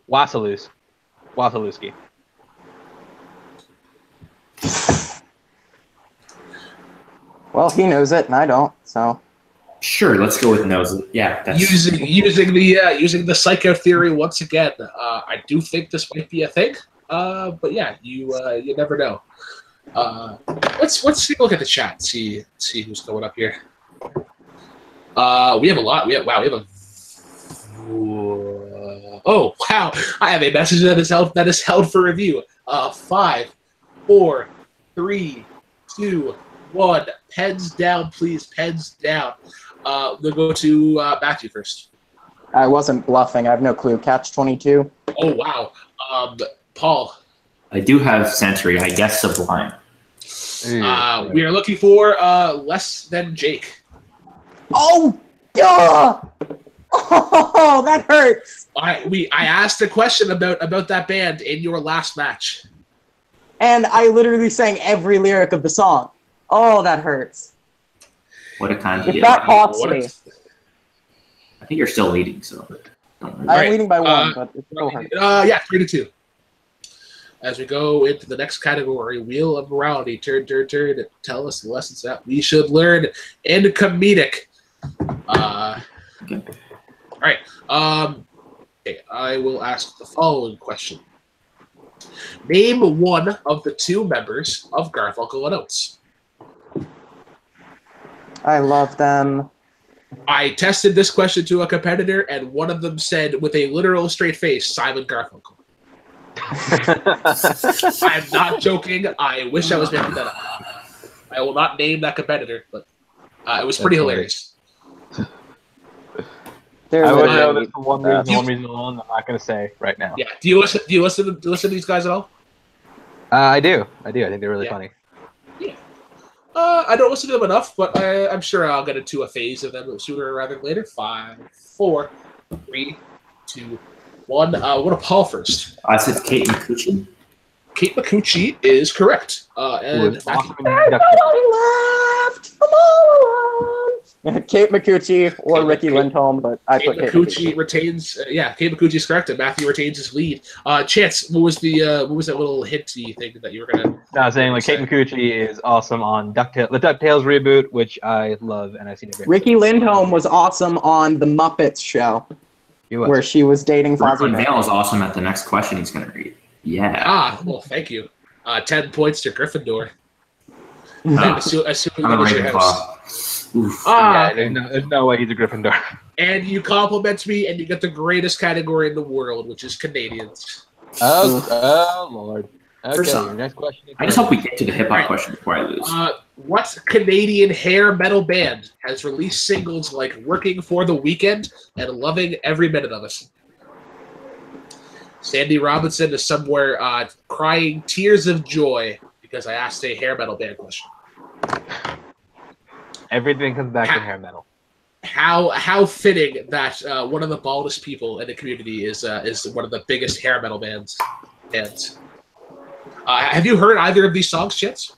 Well, he knows it, and I don't. So. Sure, let's go with knows it. Yeah, that's using the psycho theory once again. I do think this might be a thing. But yeah, you never know. Let's take a look at the chat. See who's going up here. We have a lot. We have a. Oh wow! I have a message that is held for review. 5, 4, 3, 2, 1. Pens down, please. Pens down. We'll go to Matthew first. I wasn't bluffing. I have no clue. Catch 22. Oh wow. Paul. I do have Century. I guess Sublime. We are looking for Less Than Jake. Oh, duh! Oh, that hurts. I asked a question about that band in your last match. And I literally sang every lyric of the song. Oh, that hurts. What a kind If that costs me. I think you're still leading, so. I'm leading by 1, but it still hurts. Yeah, 3-2. As we go into the next category, Wheel of Morality, turn. Tell us the lessons that we should learn in comedic. Okay. All right. Okay, I will ask the following question. Name one of the 2 members of Garfunkel and Oates. I love them. I tested this question to a competitor, and one of them said, with a literal straight face, Simon Garfunkel. I'm not joking. I wish I was making that up. I will not name that competitor, but it was pretty hilarious. I would know this for one reason alone. I'm not going to say right now. Yeah. Do you listen to these guys at all? I do. I think they're really funny. Yeah. I don't listen to them enough, but I'm sure I'll get into a phase of them sooner rather than later. 5, 4, 3, 2, 1. We'll go to Paul first. I said Kate McCucci. Kate McCucci is correct. And Everybody left. I'm all Kate Micucci or Ricky Lindholm, but I put Kate Micucci retains. Kate Micucci is correct, and Matthew retains his lead. Chance, what was that little hinty thing that you were gonna? No, I was saying like Kate Micucci is awesome on the DuckTales reboot, which I love, and I've seen it. Ricky Lindholm was awesome on the Muppets show, where she was dating Brooklyn Fozzie. Vale is awesome at the next question he's gonna read. Yeah. Well, thank you. 10 points to Gryffindor. No. Assuming I'm a that is your house. Ravenclaw. Oof. Yeah, there's no way he's a Gryffindor. And you compliment me, and you get the greatest category in the world, which is Canadians. Oh Lord. Okay, next question. I just hope we get to the hip hop question before I lose. What Canadian hair metal band has released singles like "Working for the Weekend" and "Loving Every Minute of It"? Sandy Robinson is somewhere crying tears of joy because I asked a hair metal band question. Everything comes back to hair metal. How fitting that one of the baldest people in the community is one of the biggest hair metal bands. Have you heard either of these songs, Chits?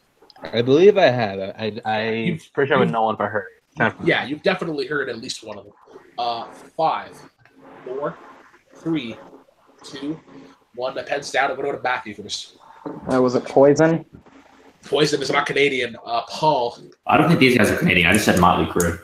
I believe I have. I'm pretty sure I would know one if I heard it. Yeah, you've definitely heard at least one of them. 5, 4, 3, 2, 1. The pen's down. I'm going to go to Matthew first. Was it Poison? Poison is not Canadian. Paul. I don't think these guys are Canadian. I just said Motley Crue.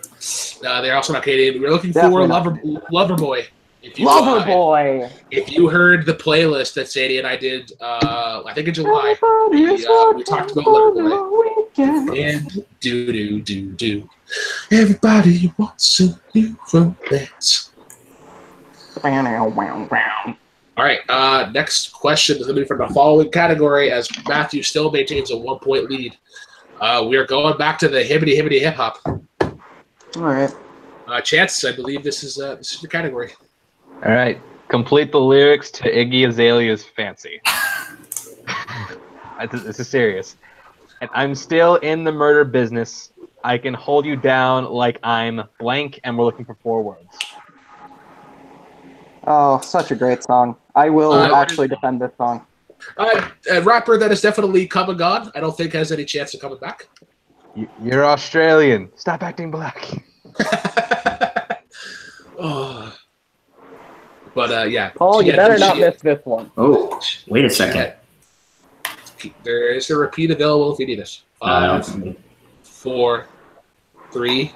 They're also not Canadian. We're looking for Loverboy. Loverboy. If you heard the playlist that Sadie and I did, I think in July, we talked about Loverboy. And do. Everybody wants a new romance. All right, next question is going to be from the following category as Matthew still maintains a 1-point lead. We are going back to the hibbity hip hop. All right. Chance, I believe this is the category. All right, complete the lyrics to Iggy Azalea's "Fancy." This is serious. And I'm still in the murder business. I can hold you down like I'm blank, and we're looking for 4 words. Oh, such a great song. I will actually defend this song. A rapper that is definitely come and gone. I don't think has any chance of coming back. You're Australian. Stop acting black. Oh. But yeah. Paul, you better not miss this one. Oh, wait a second. There is a repeat available if you need it. 5, 4, 3,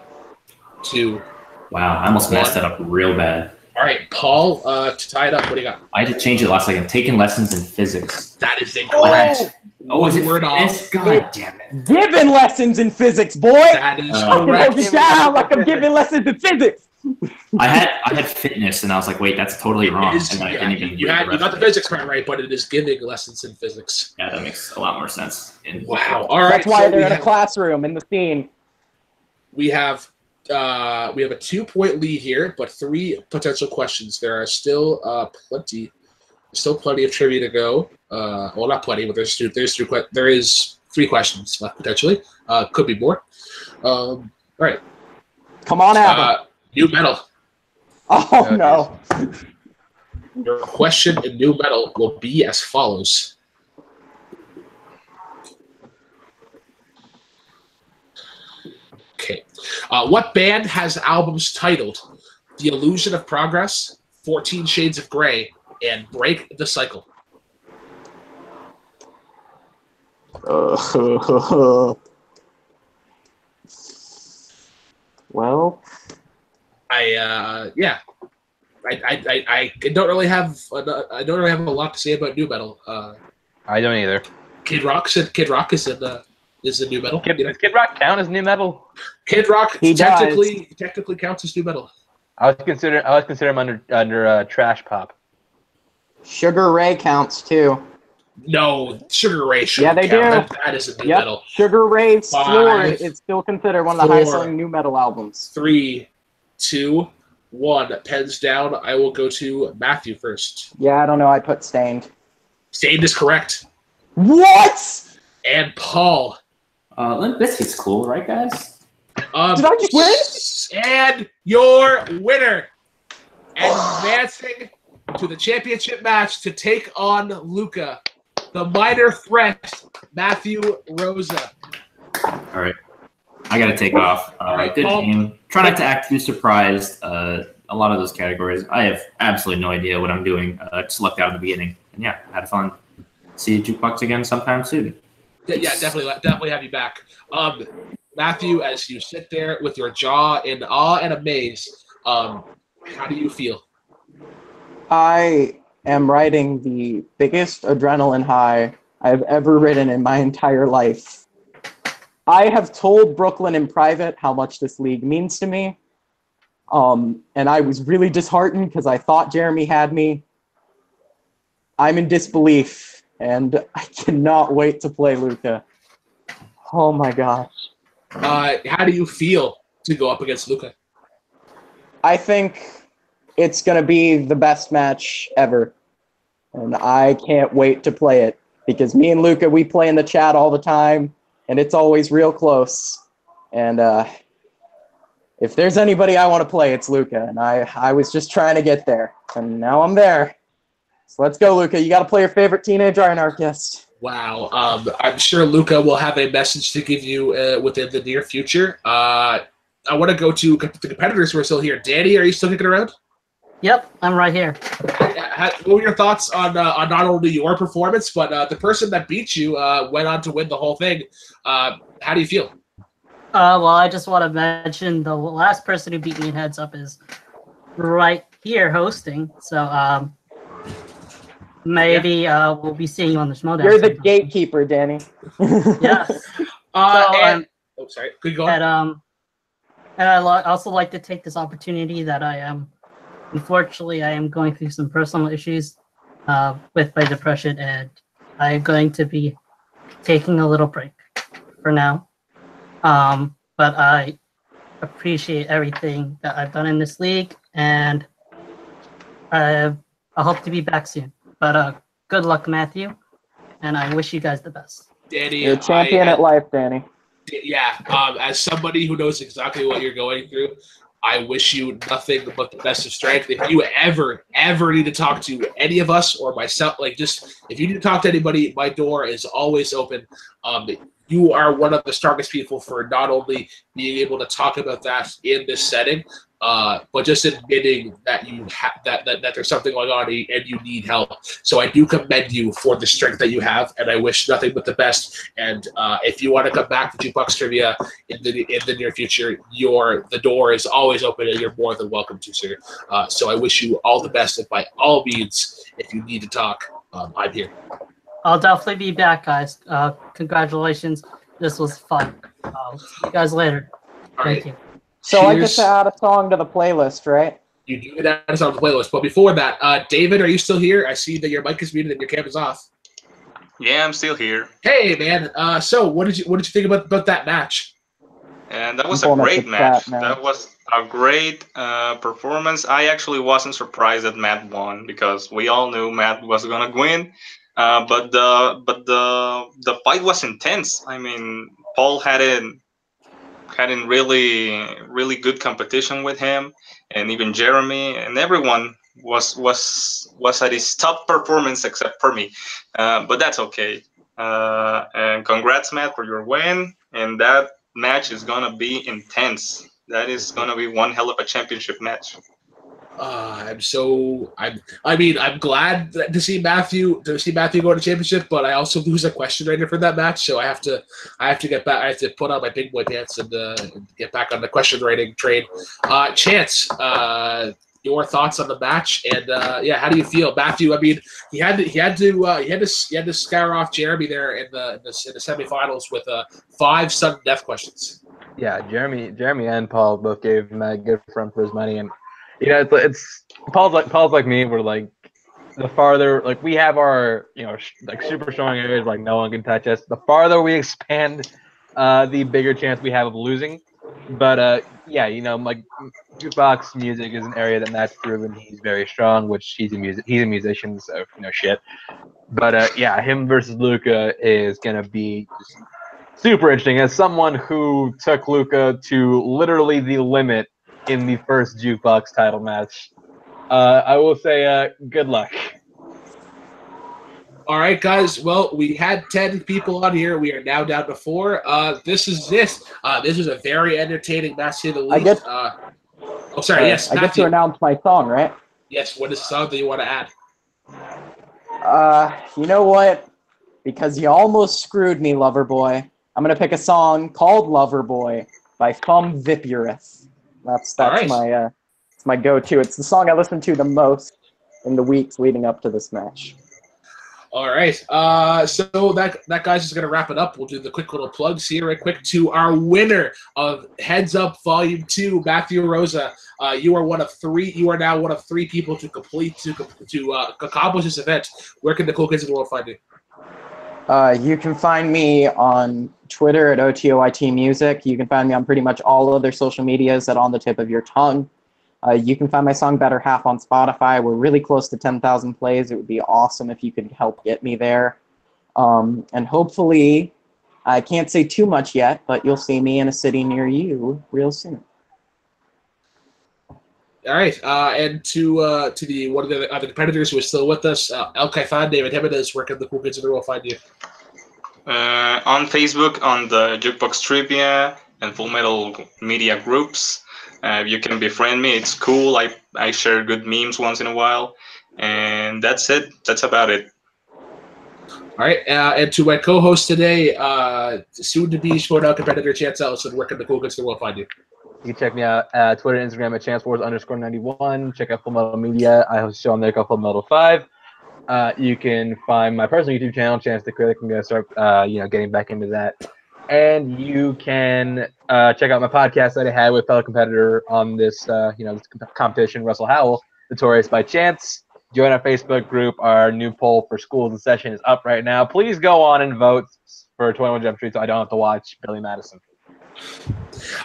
2. Wow, I almost messed that up real bad. All right, Paul, to tie it up, what do you got? I had to change it last second. Taking lessons in physics. That is incorrect. Oh, is it word off? God damn it. Giving lessons in physics, boy. That is correct. You sound like I'm giving lessons in physics. I had fitness, and I was like, wait, that's totally wrong. And I didn't even you got the physics part right, but it is giving lessons in physics. Yeah, that makes a lot more sense. Wow. All right. That's why they're in a classroom in the scene. We have a 2-point lead here, but 3 potential questions. There are still plenty of trivia to go. Well, not plenty, but there is 3 questions left potentially. Could be more. All right. Come on, ABBA. New metal. Oh no. Your question in new metal will be as follows. Okay. What band has albums titled The Illusion of Progress, 14 Shades of Grey, and Break the Cycle? Well, I don't really have a lot to say about new metal. I don't either. Kid Rock is in new metal. Does Kid Rock count as new metal? Kid Rock technically counts as new metal. I was consider him under trash pop. Sugar Ray counts too. No, Sugar Ray should Yeah, they count. do. That is a new metal. Sugar Ray's 5, Sword is still considered one of the 4, highest selling new metal albums. 3, 2, 1. Pens down. I will go to Matthew first. Yeah, I don't know. I put Stained. Stained is correct. What? And Paul. Limp Bizkit's cool, right, guys? Did I just win? And your winner, advancing to the championship match to take on Luca, the minor threat, Matthew Rosa. All right. I got to take off. right, Good Paul. game. Try not to act too surprised. A lot of those categories, I have absolutely no idea what I'm doing. Just lucked out in the beginning. And yeah, had fun. See you Jukebox again sometime soon. Yeah, definitely have you back. Matthew, as you sit there with your jaw in awe and amaze, how do you feel? I am riding the biggest adrenaline high I've ever ridden in my entire life. I have told Brooklyn in private how much this league means to me. And I was really disheartened because I thought Jeremy had me. I'm in disbelief, and I cannot wait to play Luca. Oh my gosh. How do you feel to go up against Luca? I think it's going to be the best match ever. And I can't wait to play it because me and Luca, we play in the chat all the time, and it's always real close. And if there's anybody I want to play, it's Luca. And I was just trying to get there, and now I'm there. So let's go, Luca. You got to play your favorite teenage anarchist. Wow. I'm sure Luca will have a message to give you within the near future. I want to go to the competitors who are still here. Danny, are you still kicking around? Yep, I'm right here. What were your thoughts on not only your performance, but the person that beat you went on to win the whole thing? How do you feel? Well, I just want to mention the last person who beat me in Heads Up is right here hosting. So maybe we'll be seeing you on the Schmodown. You're the gatekeeper, Danny. Yes. Oh, sorry. Good going. And I'd also like to take this opportunity that I am. Unfortunately, I am going through some personal issues with my depression, and I'm going to be taking a little break for now. But I appreciate everything that I've done in this league, and I hope to be back soon. But good luck, Matthew, and I wish you guys the best. Danny, you're a champion at life, Danny. Yeah, as somebody who knows exactly what you're going through, I wish you nothing but the best of strength. If you ever need to talk to any of us or myself, if you need to talk to anybody, my door is always open. You are one of the strongest people for not only being able to talk about that in this setting, but just admitting that you that there's something going on and you need help. So I do commend you for the strength that you have, and I wish nothing but the best. And if you want to come back to Jukebox Trivia in the near future, the door is always open, and you're more than welcome to, sir. So I wish you all the best, and by all means, if you need to talk, I'm here. I'll definitely be back, guys. Congratulations. This was fun. See you guys later. Thank you. So I get to add a song to the playlist, right? You do get that on the playlist. But before that, David, are you still here? I see that your mic is muted and your camera's off. Yeah, I'm still here. Hey, man. So what did you think about that match? And that was a great match. That was a great performance. I actually wasn't surprised that Matt won because we all knew Matt was gonna win. But the fight was intense. I mean, Paul had in really good competition with him, and even Jeremy and everyone was at his top performance except for me. But that's okay. And congrats, Matt, for your win. And that match is gonna be intense. That is gonna be one hell of a championship match. I'm glad to see Matthew go to championship, but I also lose a question writer for that match, so I have to get back. I have to put on my big boy pants and get back on the question writing train. Chance, your thoughts on the match, and how do you feel, Matthew? I mean, he had to scare off Jeremy there in the semifinals with 5 sudden death questions. Yeah, Jeremy and Paul both gave Matt good run for his money, and it's Paul's like me. We're like the farther we have our super strong areas no one can touch us. The farther we expand, the bigger chance we have of losing. But jukebox music is an area that Matt's proven he's very strong, which he's a musician, so shit. But him versus Luca is gonna be just super interesting. As someone who took Luca to literally the limit in the first Jukebox title match, I will say good luck. All right, guys. Well, we had 10 people on here. We are now down to 4. This is it. This is a very entertaining match, to the least. Yes, I get Matthew. to announce my song, right? Yes, what is the song that you want to add? You know what? Because you almost screwed me, Loverboy. I'm gonna pick a song called Loverboy by Thumb Vipurus. That's right. my it's my go-to. It's the song I listen to the most in the weeks leading up to this match. All right. So that guy's just gonna wrap it up. We'll do the quick little plugs here, right quick, to our winner of Heads Up Volume 2, Matthew Rosa. You are now one of 3 people to accomplish this event. Where can the cool kids of the world find you? You can find me on Twitter at OTOIT Music. You can find me on pretty much all other social medias that are on the tip of your tongue. You can find my song Better Half on Spotify. We're really close to 10,000 plays. It would be awesome if you could help get me there. And hopefully, I can't say too much yet, but you'll see me in a city near you real soon. All right, and to the one of the other competitors who is still with us, El Caifan, David Jimenez, where can the cool kids of the world find you? On Facebook, on the Jukebox Trivia and Full Metal Media groups. You can befriend me. It's cool. I share good memes once in a while. And that's it. That's about it. All right, and to my co-host today, soon-to-be Showdown competitor Chance Ellison, where can the cool kids of the world find you? You can check me out at Twitter and Instagram at ChanceWars_91. Check out Full Metal Media. I host a show on there called Full Metal 5. You can find my personal YouTube channel, Chance the Critic. I'm going to start, getting back into that. And you can check out my podcast that I had with fellow competitor on this, this competition, Russell Howell, Notorious by Chance. Join our Facebook group. Our new poll for Schools in Session is up right now. Please go on and vote for 21 Jump Street so I don't have to watch Billy Madison.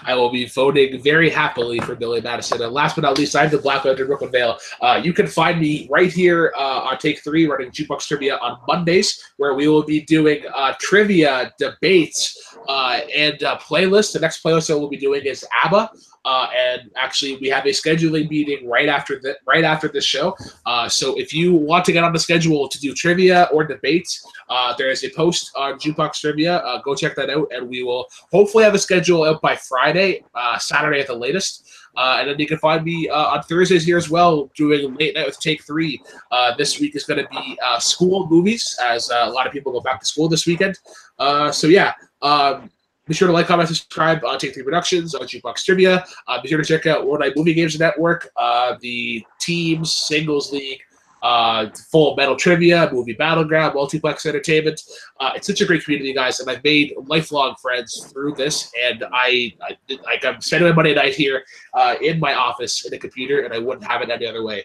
I will be voting very happily for Billy Madison. And last but not least, I'm the Black Lantern Brooklyn Vale. You can find me right here on Take 3, running Jukebox Trivia on Mondays, where we will be doing trivia, debates, and playlists. The next playlist that we'll be doing is ABBA. And actually, we have a scheduling meeting right after this show. So if you want to get on the schedule to do trivia or debates, there is a post on Jukebox Trivia. Go check that out, and we will hopefully have a schedule out by Friday, Saturday at the latest. And then you can find me on Thursdays here as well, doing Late Night with Take 3. This week is going to be school movies, as a lot of people go back to school this weekend. Be sure to like, comment, subscribe on Take 3 Productions, on Jukebox Trivia. Be sure to check out World Night Movie Games Network, the Teams, Singles League, Full Metal Trivia, Movie Battleground, Multiplex Entertainment. It's such a great community, guys, and I've made lifelong friends through this. And I'm spending my Monday night here in my office in a computer, and I wouldn't have it any other way.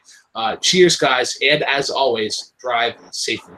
Cheers, guys, and as always, drive safely.